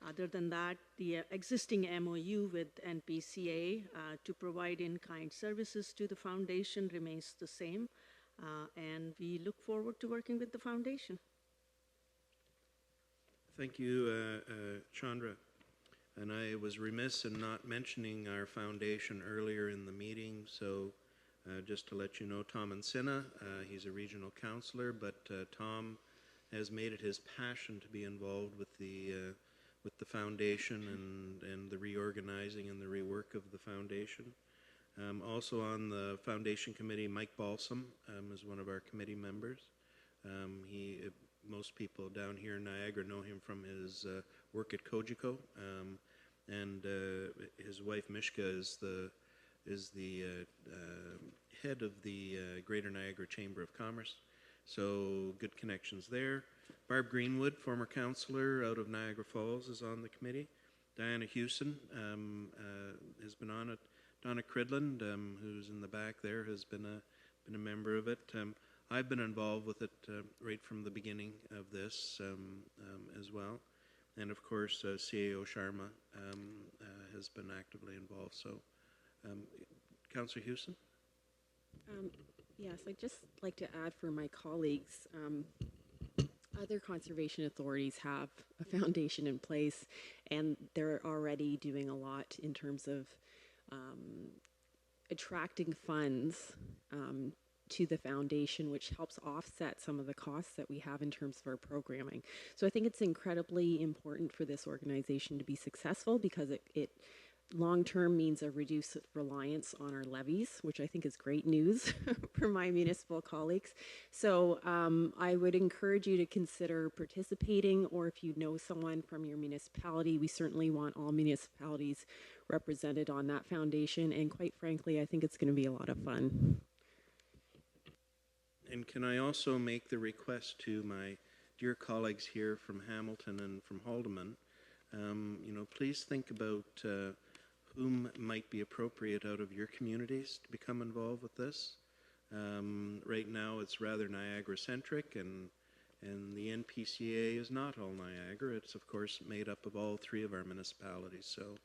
Other than that, the existing MOU with NPCA to provide in-kind services to the foundation remains the same, and we look forward to working with the foundation. Thank you, Chandra. And I was remiss in not mentioning our foundation earlier in the meeting, so just to let you know, Tom Insina, he's a regional councillor, but Tom has made it his passion to be involved with the foundation and the reorganizing and the rework of the foundation. Also on the foundation committee, Mike Balsam is one of our committee members. Most people down here in Niagara know him from his work at Cogeco, and his wife Mishka is the head of the Greater Niagara Chamber of Commerce, so good connections there. Barb Greenwood, former councillor out of Niagara Falls, is on the committee. Diana Hewson has been on it. Donna Cridland, who's in the back there, has been a member of it. I've been involved with it right from the beginning of this as well. And of course, CAO Sharma has been actively involved. So, Councillor Hewson? Yes, I'd just like to add for my colleagues, Other conservation authorities have a foundation in place, and they're already doing a lot in terms of attracting funds to the foundation, which helps offset some of the costs that we have in terms of our programming. So I think it's incredibly important for this organization to be successful, because it long-term means a reduced reliance on our levies, which I think is great news for my municipal colleagues. So I would encourage you to consider participating, or if you know someone from your municipality, we certainly want all municipalities represented on that foundation. And quite frankly, I think it's going to be a lot of fun. And can I also make the request to my dear colleagues here from Hamilton and from Haldimand, please think about whom might be appropriate out of your communities to become involved with this. Right now it's rather Niagara-centric, and the NPCA is not all Niagara. It's of course made up of all 3 of our municipalities. So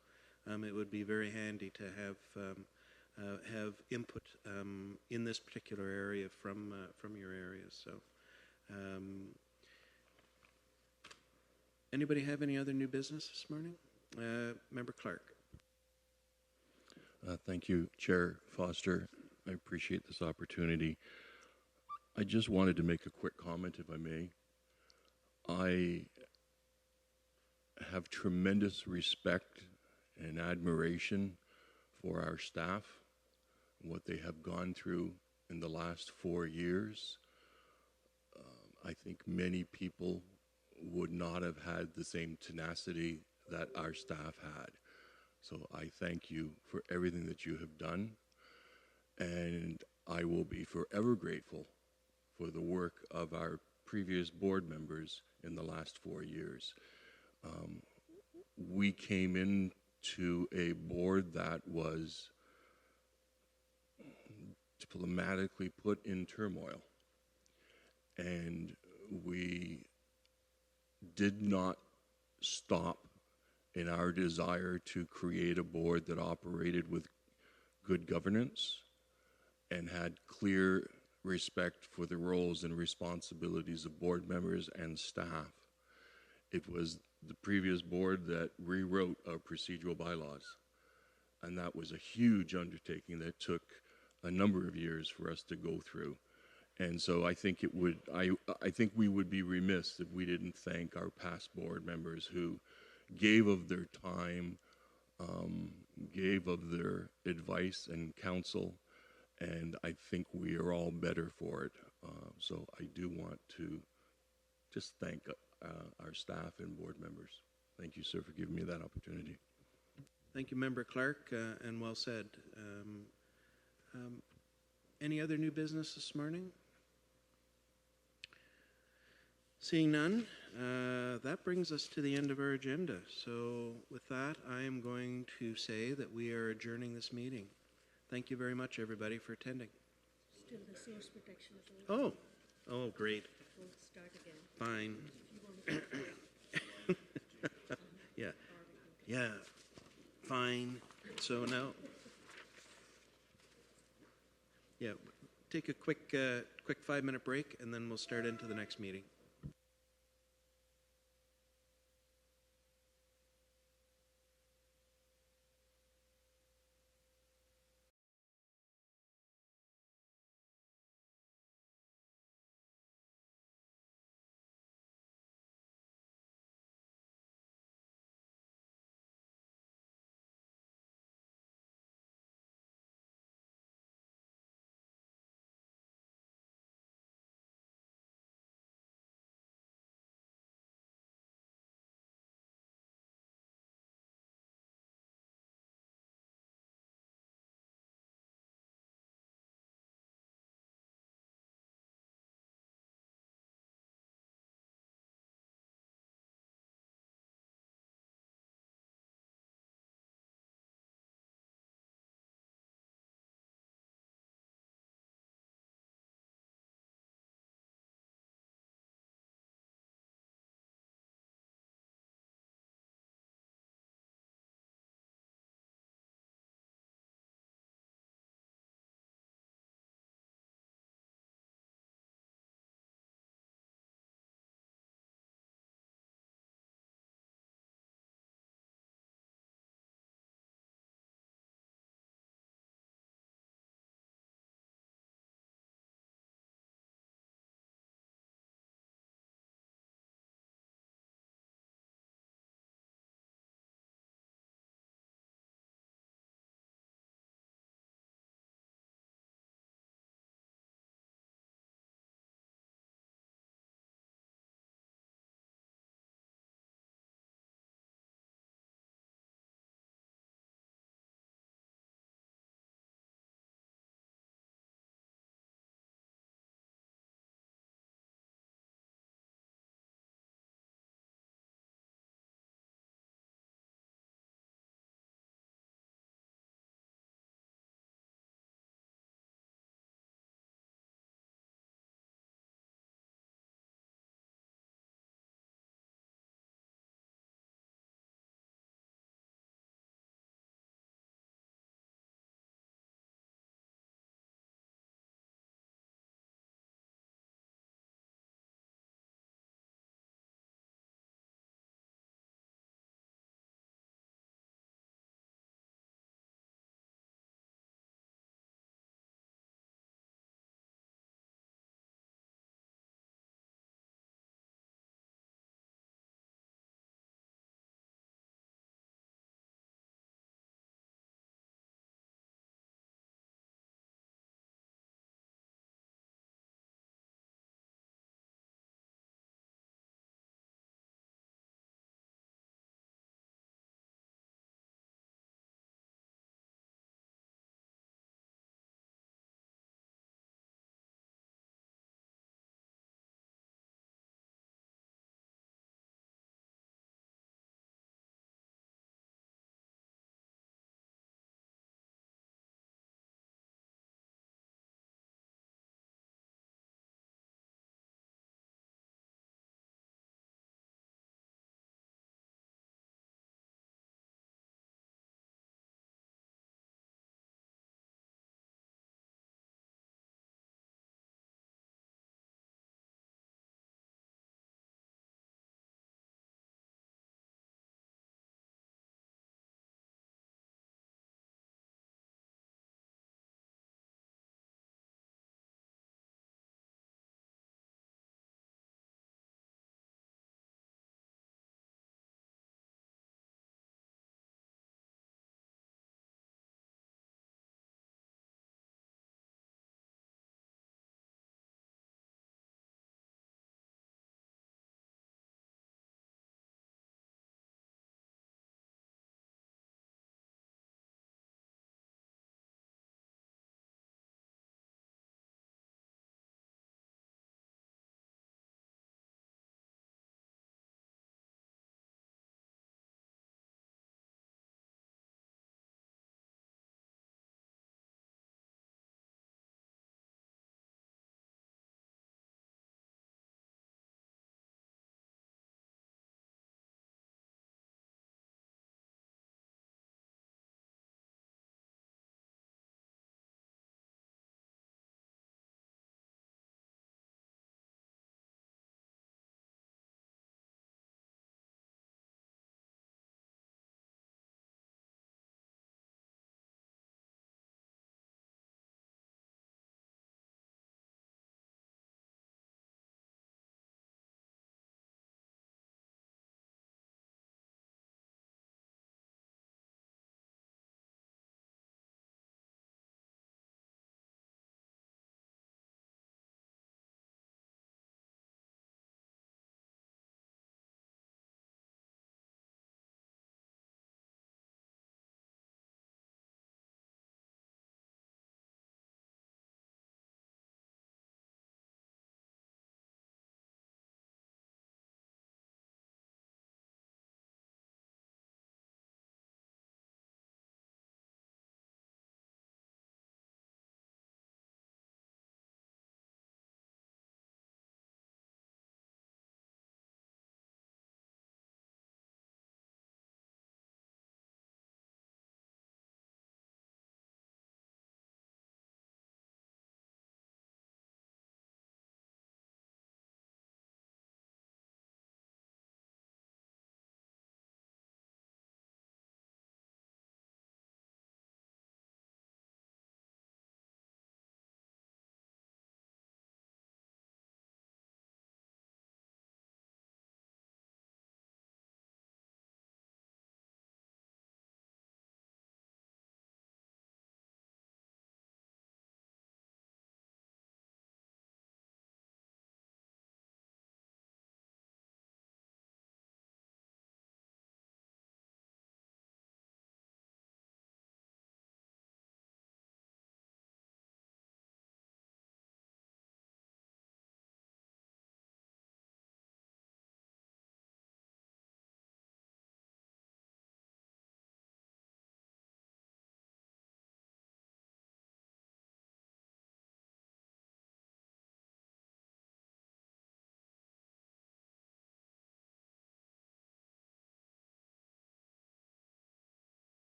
it would be very handy to have input in this particular area from your areas. So, anybody have any other new business this morning? Member Clark. Thank you, Chair Foster. I appreciate this opportunity. I just wanted to make a quick comment, if I may. I have tremendous respect and admiration for our staff, what they have gone through in the last 4 years. I think many people would not have had the same tenacity that our staff had. So I thank you for everything that you have done, and I will be forever grateful for the work of our previous board members in the last 4 years. We came into a board that was diplomatically put in turmoil, and we did not stop in our desire to create a board that operated with good governance and had clear respect for the roles and responsibilities of board members and staff. It was the previous board that rewrote our procedural bylaws, and that was a huge undertaking that took a number of years for us to go through. And so I think I think we would be remiss if we didn't thank our past board members who gave of their time, gave of their advice and counsel, and I think we are all better for it. So I do want to just thank our staff and board members. Thank you, sir, for giving me that opportunity. Thank you, Member Clark, and well said. Any other new business this morning? Seeing none, that brings us to the end of our agenda. So with that, I am going to say that we are adjourning this meeting. Thank you very much, everybody, for attending. Still the source protection authority. Oh, great. We'll start again. Fine. Yeah, fine. So now, take a quick 5-minute break, and then we'll start into the next meeting.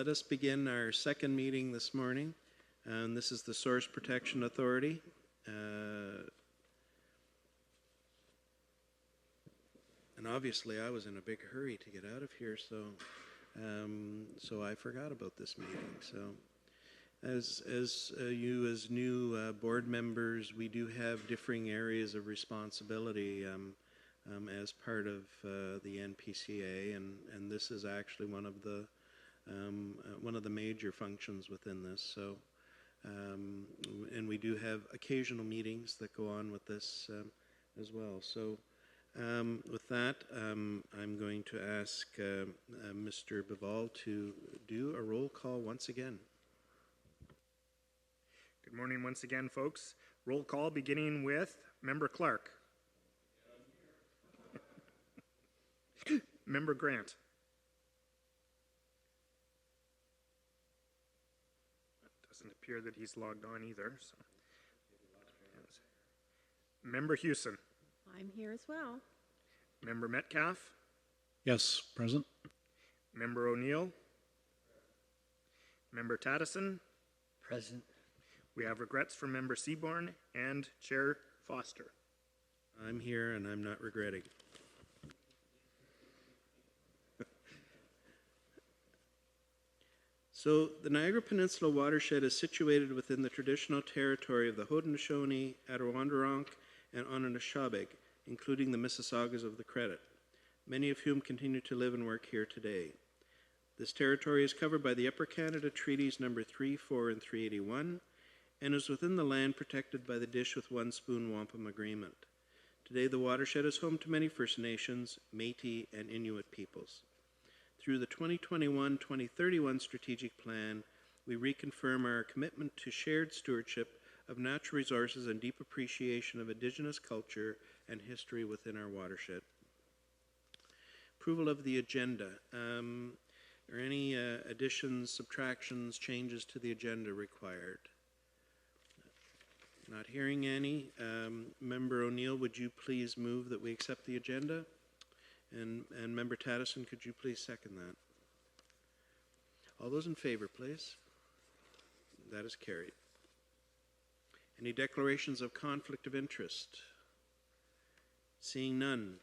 Let us begin our second meeting this morning. And this is the Source Protection Authority. And obviously I was in a big hurry to get out of here, so I forgot about this meeting. So as you as new board members, we do have differing areas of responsibility as part of the NPCA, and this is actually one of the major functions within this. So, and we do have occasional meetings that go on with this as well. So, with that, I'm going to ask Mr. Bival to do a roll call once again. Good morning once again, folks. Roll call beginning with Member Clark. Member Grant. It doesn't appear that he's logged on either. So. Member Hewson. I'm here as well. Member Metcalf. Yes, present. Member O'Neill. Member Tattison. Present. We have regrets from Member Seaborn and Chair Foster. I'm here and I'm not regretting. So the Niagara Peninsula watershed is situated within the traditional territory of the Haudenosaunee, Adirondack, and Anishinaabe, including the Mississaugas of the Credit, many of whom continue to live and work here today. This territory is covered by the Upper Canada Treaties number 3, 4, and 381, and is within the land protected by the Dish with One Spoon Wampum Agreement. Today, the watershed is home to many First Nations, Métis, and Inuit peoples. Through the 2021-2031 Strategic Plan, we reconfirm our commitment to shared stewardship of natural resources and deep appreciation of Indigenous culture and history within our watershed. Approval of the agenda. Are any additions, subtractions, changes to the agenda required? Not hearing any. Member O'Neill, would you please move that we accept the agenda? And Member Tattison, could you please second that? All those in favor, please. That is carried. Any declarations of conflict of interest? Seeing none.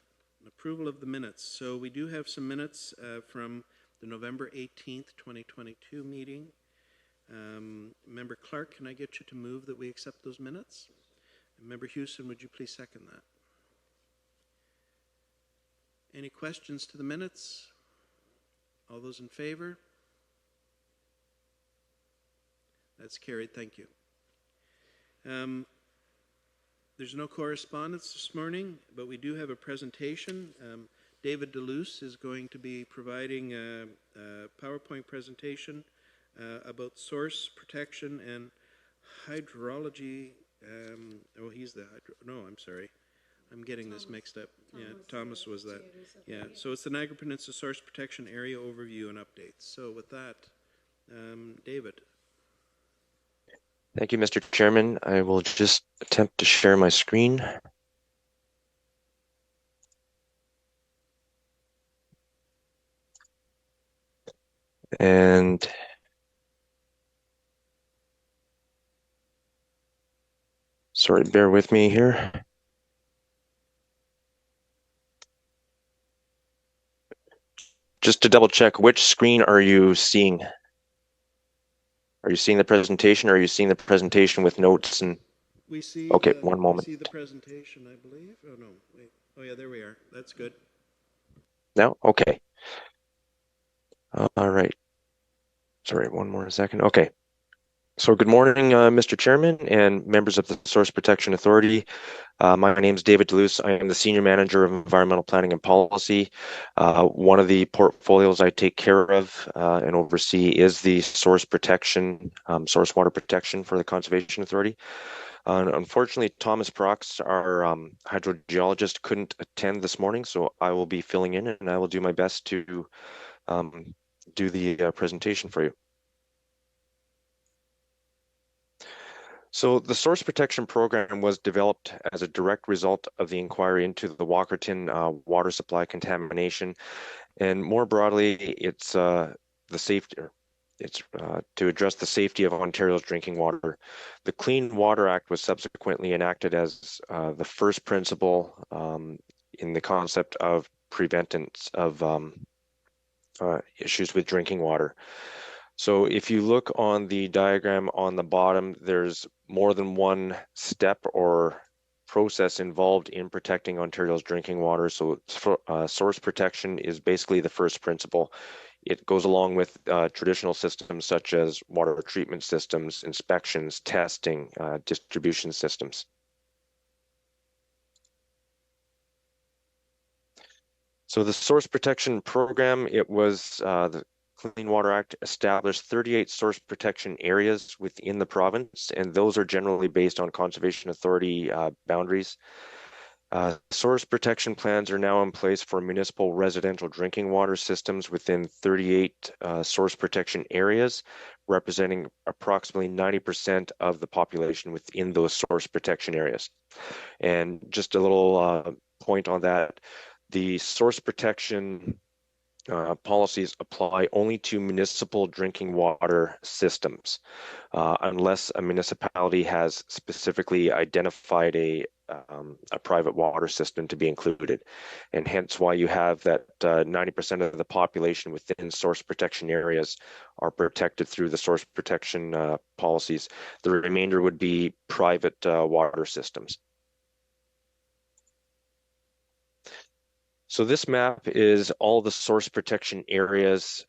Approval of the minutes. So we do have some minutes from the November 18th, 2022 meeting. Member Clark, can I get you to move that we accept those minutes? And Member Hewson, would you please second that? Any questions to the minutes? All those in favor? That's carried. Thank you. There's no correspondence this morning, but we do have a presentation. David DeLuce is going to be providing a PowerPoint presentation about source protection and hydrology. He's the I'm sorry. I'm getting this mixed up. Thomas was that. Yeah, so it's the Niagara Peninsula Source Protection Area Overview and Updates. So with that, David. Thank you, Mr. Chairman. I will just attempt to share my screen. And sorry, bear with me here. Just to double check, which screen are you seeing? Are you seeing the presentation, or are you seeing the presentation with notes? And we see. Okay, one moment. We see the presentation, I believe. Oh no, wait. Oh yeah, there we are. That's good. No, okay. All right. Sorry, one more second. Okay. So good morning, Mr. Chairman and members of the Source Protection Authority. My name is David DeLuce. I am the Senior Manager of Environmental Planning and Policy. One of the portfolios I take care of and oversee is the source protection, source water protection for the Conservation Authority. Unfortunately, Thomas Prox, our hydrogeologist, couldn't attend this morning, so I will be filling in, and I will do my best to do the presentation for you. So the Source Protection Program was developed as a direct result of the inquiry into the Walkerton water supply contamination, and more broadly, it's the safety. It's to address the safety of Ontario's drinking water. The Clean Water Act was subsequently enacted as the first principle in the concept of preventance of issues with drinking water. So if you look on the diagram on the bottom, there's more than one step or process involved in protecting Ontario's drinking water. So source protection is basically the first principle. It goes along with traditional systems such as water treatment systems, inspections, testing, distribution systems. So the source protection program, it was the Clean Water Act established 38 source protection areas within the province, and those are generally based on Conservation Authority boundaries. Source protection plans are now in place for municipal residential drinking water systems within 38 source protection areas, representing approximately 90% of the population within those source protection areas. And just a little point on that, the source protection policies apply only to municipal drinking water systems, unless a municipality has specifically identified a private water system to be included, and hence why you have that 90% of the population within source protection areas are protected through the source protection policies. The remainder would be private water systems. So this map is all the source protection areas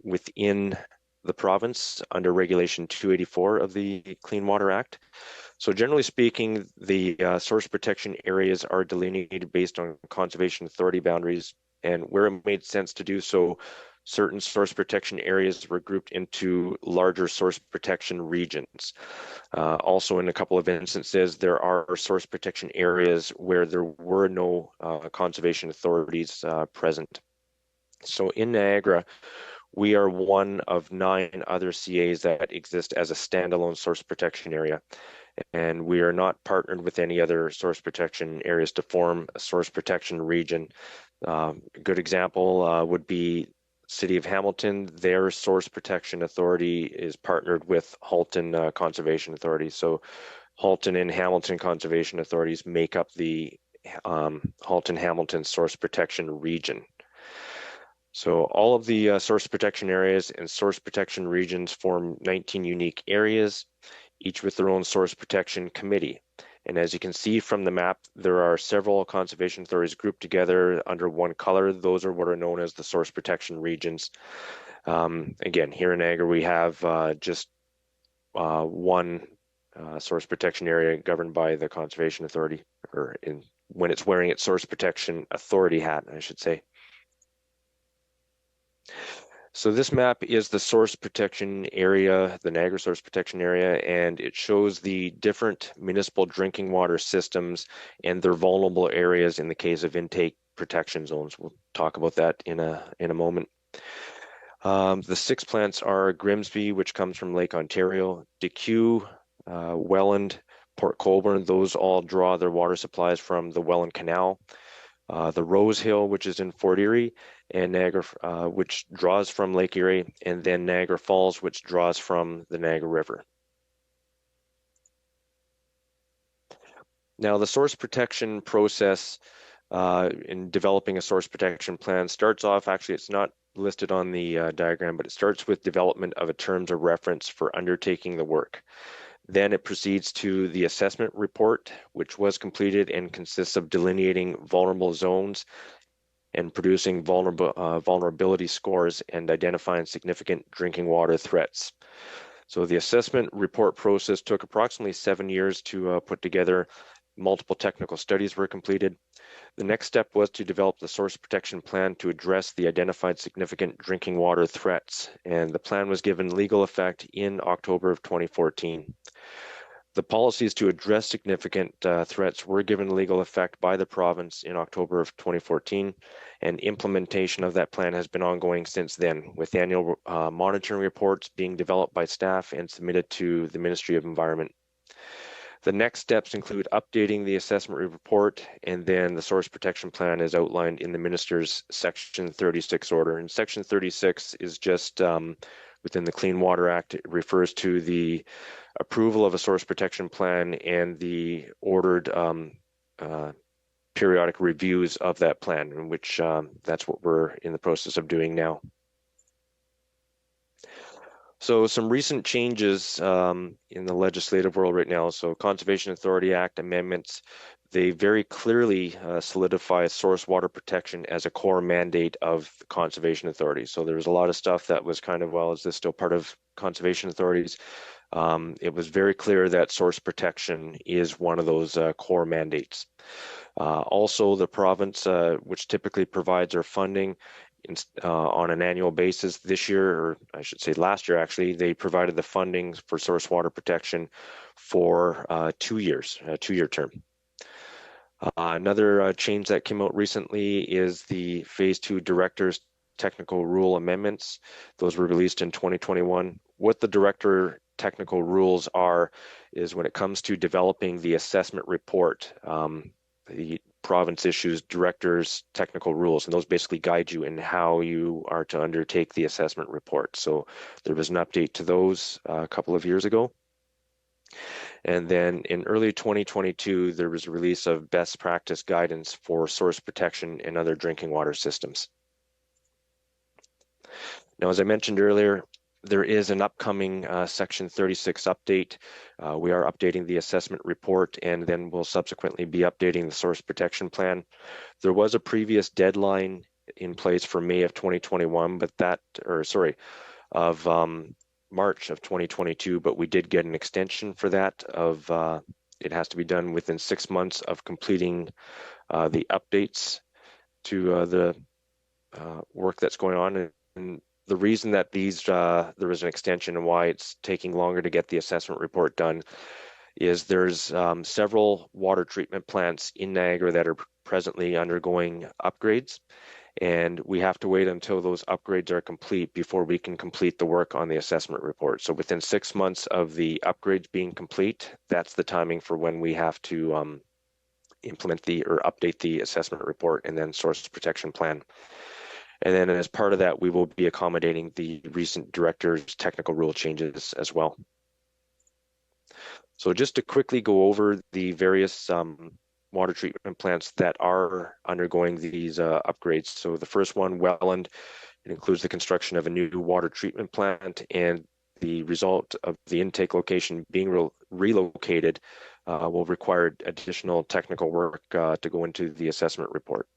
within the province under Regulation 284 of the Clean Water Act. So generally speaking, the source protection areas are delineated based on Conservation Authority boundaries, and where it made sense to do so, certain source protection areas were grouped into larger source protection regions. Also, in a couple of instances, there are source protection areas where there were no conservation authorities present. So in Niagara, we are one of 9 other CAs that exist as a standalone source protection area. And we are not partnered with any other source protection areas to form a source protection region. A good example would be City of Hamilton. Their source protection authority is partnered with Halton Conservation Authority. So Halton and Hamilton Conservation Authorities make up the Halton-Hamilton source protection region. So all of the source protection areas and source protection regions form 19 unique areas, each with their own source protection committee. And as you can see from the map, there are several conservation authorities grouped together under one color. Those are what are known as the source protection regions. Again, here in Niagara, we have just one source protection area governed by the Conservation Authority, or when it's wearing its source protection authority hat, I should say. So this map is the source protection area, the Niagara source protection area, and it shows the different municipal drinking water systems and their vulnerable areas in the case of intake protection zones. We'll talk about that in a moment. The 6 plants are Grimsby, which comes from Lake Ontario, DeQ, Welland, Port Colborne. Those all draw their water supplies from the Welland Canal. The Rose Hill, which is in Fort Erie, and Niagara, which draws from Lake Erie, and then Niagara Falls, which draws from the Niagara River. Now, the source protection process in developing a source protection plan starts off, actually it's not listed on the diagram, but it starts with development of a terms of reference for undertaking the work. Then it proceeds to the assessment report, which was completed and consists of delineating vulnerable zones and producing vulnerability scores and identifying significant drinking water threats. So the assessment report process took approximately 7 years to put together. Multiple technical studies were completed. The next step was to develop the source protection plan to address the identified significant drinking water threats, and the plan was given legal effect in October of 2014. The policies to address significant threats were given legal effect by the province in October of 2014, and implementation of that plan has been ongoing since then, with annual monitoring reports being developed by staff and submitted to the Ministry of Environment. The next steps include updating the assessment report, and then the source protection plan is outlined in the Minister's Section 36 order. And Section 36 is just within the Clean Water Act. It refers to the approval of a source protection plan and the ordered periodic reviews of that plan, in which that's what we're in the process of doing now. So some recent changes in the legislative world right now. So Conservation Authority Act amendments, they very clearly solidify source water protection as a core mandate of the Conservation Authority. So there was a lot of stuff that was kind of, well, is this still part of conservation authorities? It was very clear that source protection is one of those core mandates. Also, the province, which typically provides our funding on an annual basis, this year, or I should say last year actually, they provided the funding for source water protection for 2 years, a 2-year term. Another change that came out recently is the Phase 2 Director's Technical Rule Amendments. Those were released in 2021. What the Director Technical Rules are is when it comes to developing the assessment report, the province issues directors technical rules, and those basically guide you in how you are to undertake the assessment report. So there was an update to those a couple of years ago. And then in early 2022, there was a release of best practice guidance for source protection in other drinking water systems. Now, as I mentioned earlier, there is an upcoming Section 36 update. We are updating the assessment report, and then we'll subsequently be updating the source protection plan. There was a previous deadline in place for May of 2021, but that, or sorry, of March of 2022, but we did get an extension for that of, it has to be done within 6 months of completing the updates to the work that's going on. And the reason that these there was an extension and why it's taking longer to get the assessment report done is there's several water treatment plants in Niagara that are presently undergoing upgrades, and we have to wait until those upgrades are complete before we can complete the work on the assessment report. So within 6 months of the upgrades being complete, that's the timing for when we have to implement or update the assessment report and then source protection plan. And then as part of that, we will be accommodating the recent director's technical rule changes as well. So just to quickly go over the various water treatment plants that are undergoing these upgrades. So the first one, Welland, it includes the construction of a new water treatment plant, and the result of the intake location being relocated will require additional technical work to go into the assessment report.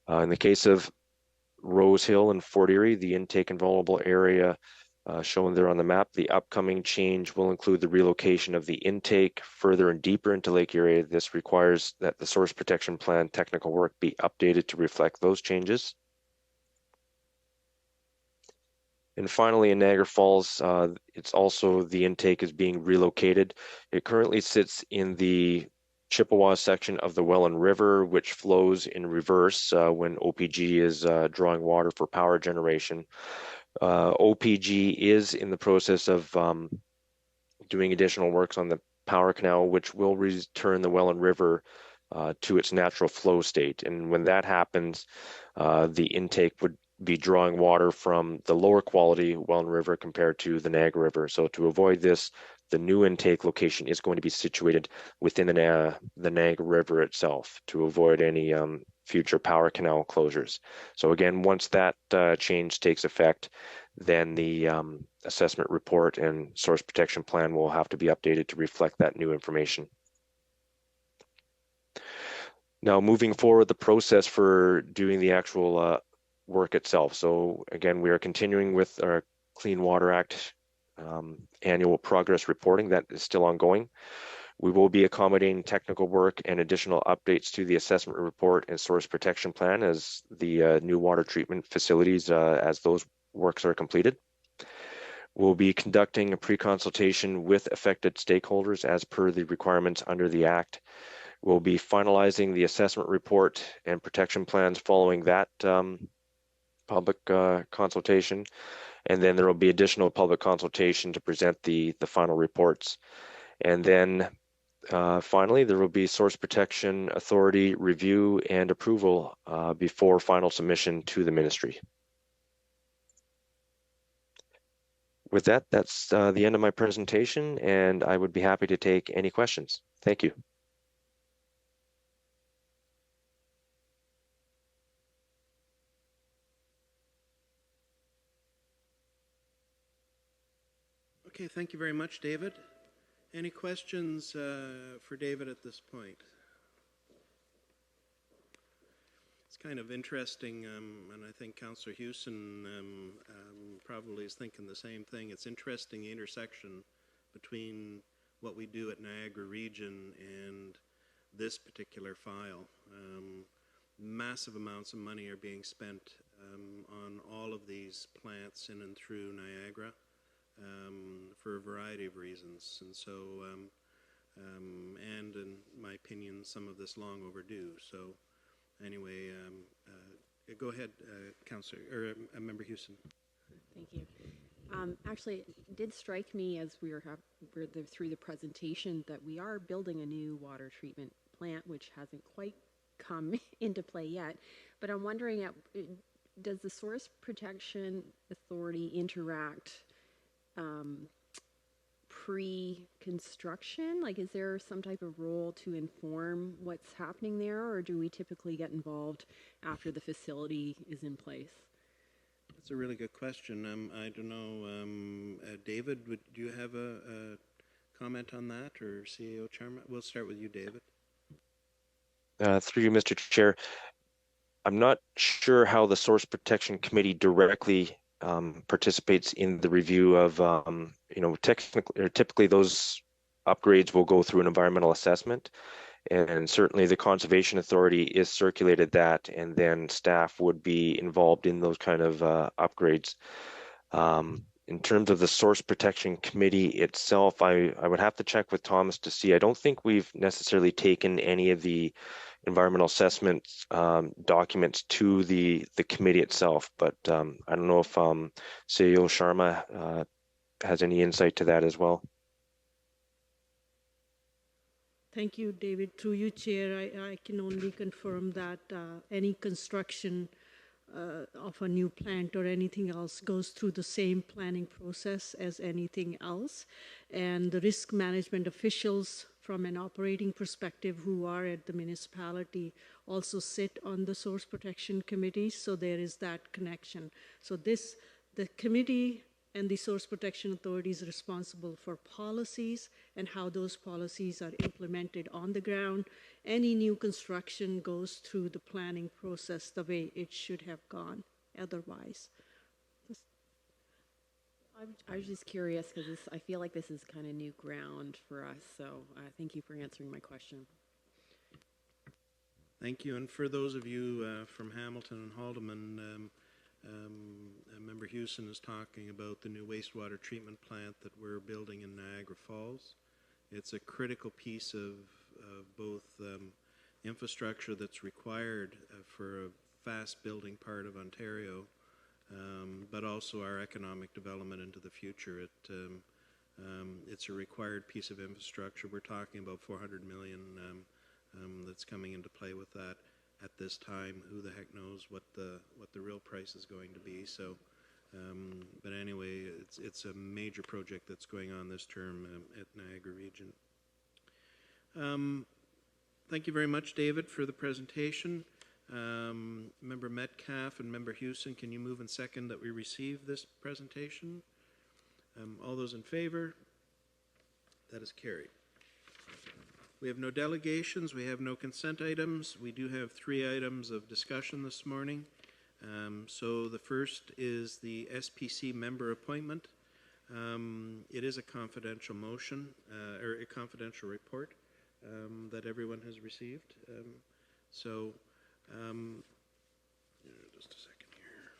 In the case of Rose Hill and Fort Erie, the intake and vulnerable area shown there on the map, the upcoming change will include the relocation of the intake further and deeper into Lake Erie. This requires that the source protection plan technical work be updated to reflect those changes. And finally, in Niagara Falls, it's also the intake is being relocated. It currently sits in the Chippewa section of the Welland River, which flows in reverse when OPG is drawing water for power generation. OPG is in the process of doing additional works on the power canal, which will return the Welland River to its natural flow state. And when that happens, the intake would be drawing water from the lower quality Welland River compared to the Niagara River. So to avoid this, the new intake location is going to be situated within the Niagara River itself to avoid any future power canal closures. So again, once that change takes effect, then the assessment report and source protection plan will have to be updated to reflect that new information. Now, moving forward, the process for doing the actual work itself. So again, we are continuing with our Clean Water Act annual progress reporting that is still ongoing. We will be accommodating technical work and additional updates to the assessment report and source protection plan as the new water treatment facilities, as those works are completed. We'll be conducting a pre-consultation with affected stakeholders as per the requirements under the Act. We'll be finalizing the assessment report and protection plans following that public consultation. And then there will be additional public consultation to present the final reports. And then finally, there will be source protection authority review and approval before final submission to the ministry. with that, that's the end of my presentation, and I would be happy to take any questions. Thank you. Okay, thank you very much, David. Any questions for David at this point? It's kind of interesting, and I think Councillor Hewson probably is thinking the same thing. It's interesting, the intersection between what we do at Niagara Region and this particular file. Massive amounts of money are being spent on all of these plants in and through Niagara for a variety of reasons. And so, and in my opinion, some of this long overdue. So anyway, go ahead, Councillor, or Member Hewson. Thank you. Actually, it did strike me as we were through the presentation that we are building a new water treatment plant, which hasn't quite come into play yet. But I'm wondering, does the Source Protection Authority interact pre-construction? Like, is there some type of role to inform what's happening there, or do we typically get involved after the facility is in place? That's a really good question. I don't know, David, do you have a comment on that, or CAO Chairman? We'll start with you, David. Through you, Mr. Chair. I'm not sure how the Source Protection Committee directly participates in the review of, typically those upgrades will go through an environmental assessment, and certainly the Conservation Authority is circulated that, and then staff would be involved in those kind of upgrades. In terms of the Source Protection Committee itself, I would have to check with Thomas to see. I don't think we've necessarily taken any of the environmental assessment documents to the committee itself, but I don't know if CEO Sharma has any insight to that as well. Thank you, David. Through you, Chair, I can only confirm that any construction of a new plant or anything else goes through the same planning process as anything else. And the risk management officials from an operating perspective who are at the municipality also sit on the Source Protection Committee, so there is that connection. So the committee and the Source Protection Authority is responsible for policies and how those policies are implemented on the ground. Any new construction goes through the planning process the way it should have gone otherwise. I was just curious because I feel like this is kind of new ground for us, so thank you for answering my question. Thank you. And for those of you from Hamilton and Haldeman, Member Hewson is talking about the new wastewater treatment plant that we're building in Niagara Falls. It's a critical piece of both infrastructure that's required for a fast-building part of Ontario, but also our economic development into the future. It's a required piece of infrastructure. We're talking about $400 million that's coming into play with that. At this time, who the heck knows what the real price is going to be. So, but anyway, it's a major project that's going on this term at Niagara Region. Thank you very much, David, for the presentation. Member Metcalf and Member Hewson, can you move and second that we receive this presentation? All those in favor? That is carried. We have no delegations. We have no consent items. We do have 3 items of discussion this morning. So the first is the SPC member appointment. It is a confidential motion, or a confidential report that everyone has received. Just a second here.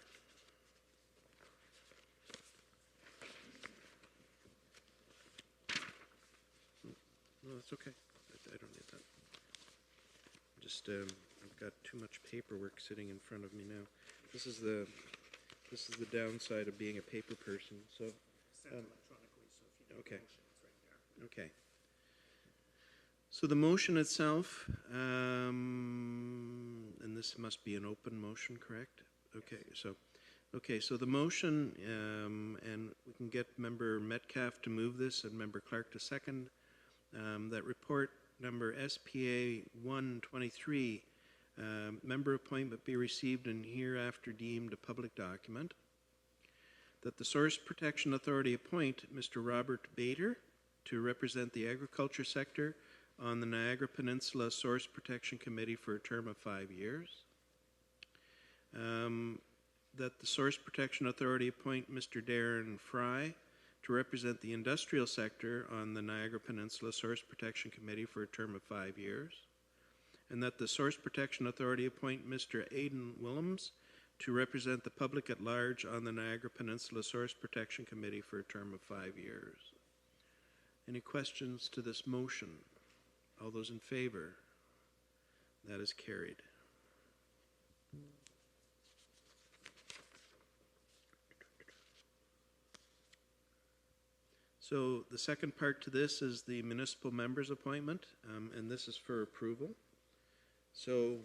No, that's okay. I don't need that. Just I've got too much paperwork sitting in front of me now. This is the downside of being a paper person. So electronically, so if you do okay. the motion, it's right there. Okay. So the motion itself, and this must be an open motion, correct? Okay. So the motion, and can get Member Metcalf to move this and Member Clark to second, that report number SPA 123, member appointment be received and hereafter deemed a public document. That the Source Protection Authority appoint Mr. Robert Bader to represent the agriculture sector on the Niagara Peninsula Source Protection Committee for a term of 5 years. That the Source Protection Authority appoint Mr. Darren Fry to represent the industrial sector on the Niagara Peninsula Source Protection Committee for a term of 5 years. And that the Source Protection Authority appoint Mr. Aidan Willems to represent the public at large on the Niagara Peninsula Source Protection Committee for a term of 5 years. Any questions to this motion? All those in favor? That is carried. So the second part to this is the municipal members appointment, and this is for approval. So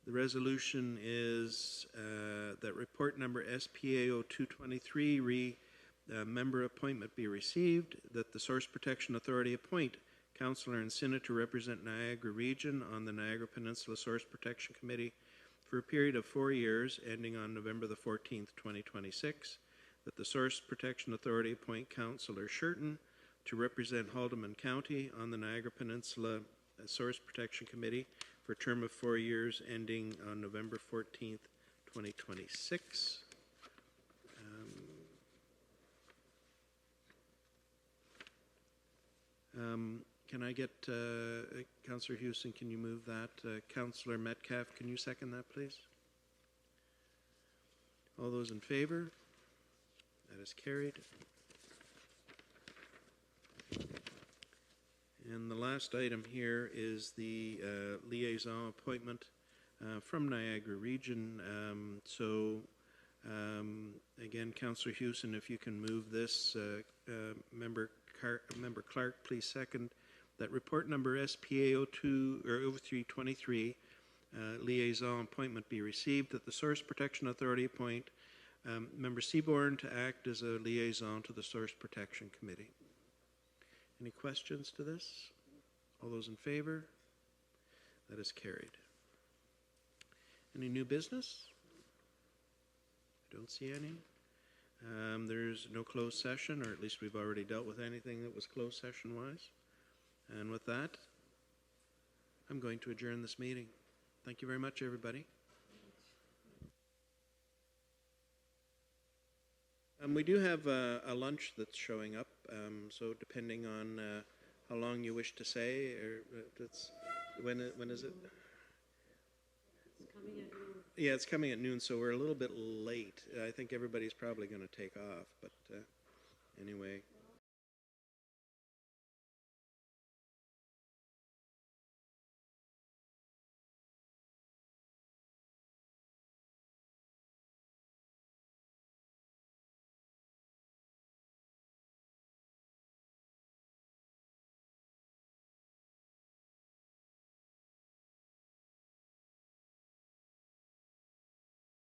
the resolution is that report number SPA 0223 member appointment be received, that the Source Protection Authority appoint Councillor Encina to represent Niagara Region on the Niagara Peninsula Source Protection Committee for a period of 4 years ending on November the 14th, 2026, that the Source Protection Authority appoint Councillor Shurton to represent Haldimand County on the Niagara Peninsula Source Protection Committee for a term of 4 years ending on November 14th, 2026. Can I get Councillor Houston, can you move that? Councillor Metcalf, can you second that, please? All those in favor? That is carried. And the last item here is the liaison appointment from Niagara Region. Again, Councillor Houston, if you can move this, Member Clark, please second. That report number SPA 0323 liaison appointment be received, that the Source Protection Authority appoint Member Seaborn to act as a liaison to the Source Protection Committee. Any questions to this? All those in favor? That is carried. Any new business? I don't see any. There's no closed session, or at least we've already dealt with anything that was closed session-wise. And with that, I'm going to adjourn this meeting. Thank you very much, everybody. We do have a lunch that's showing up, so depending on how long you wish to stay, or when is it? It's coming at noon. Yeah, it's coming at noon, so we're a little bit late. I think everybody's probably going to take off, but anyway.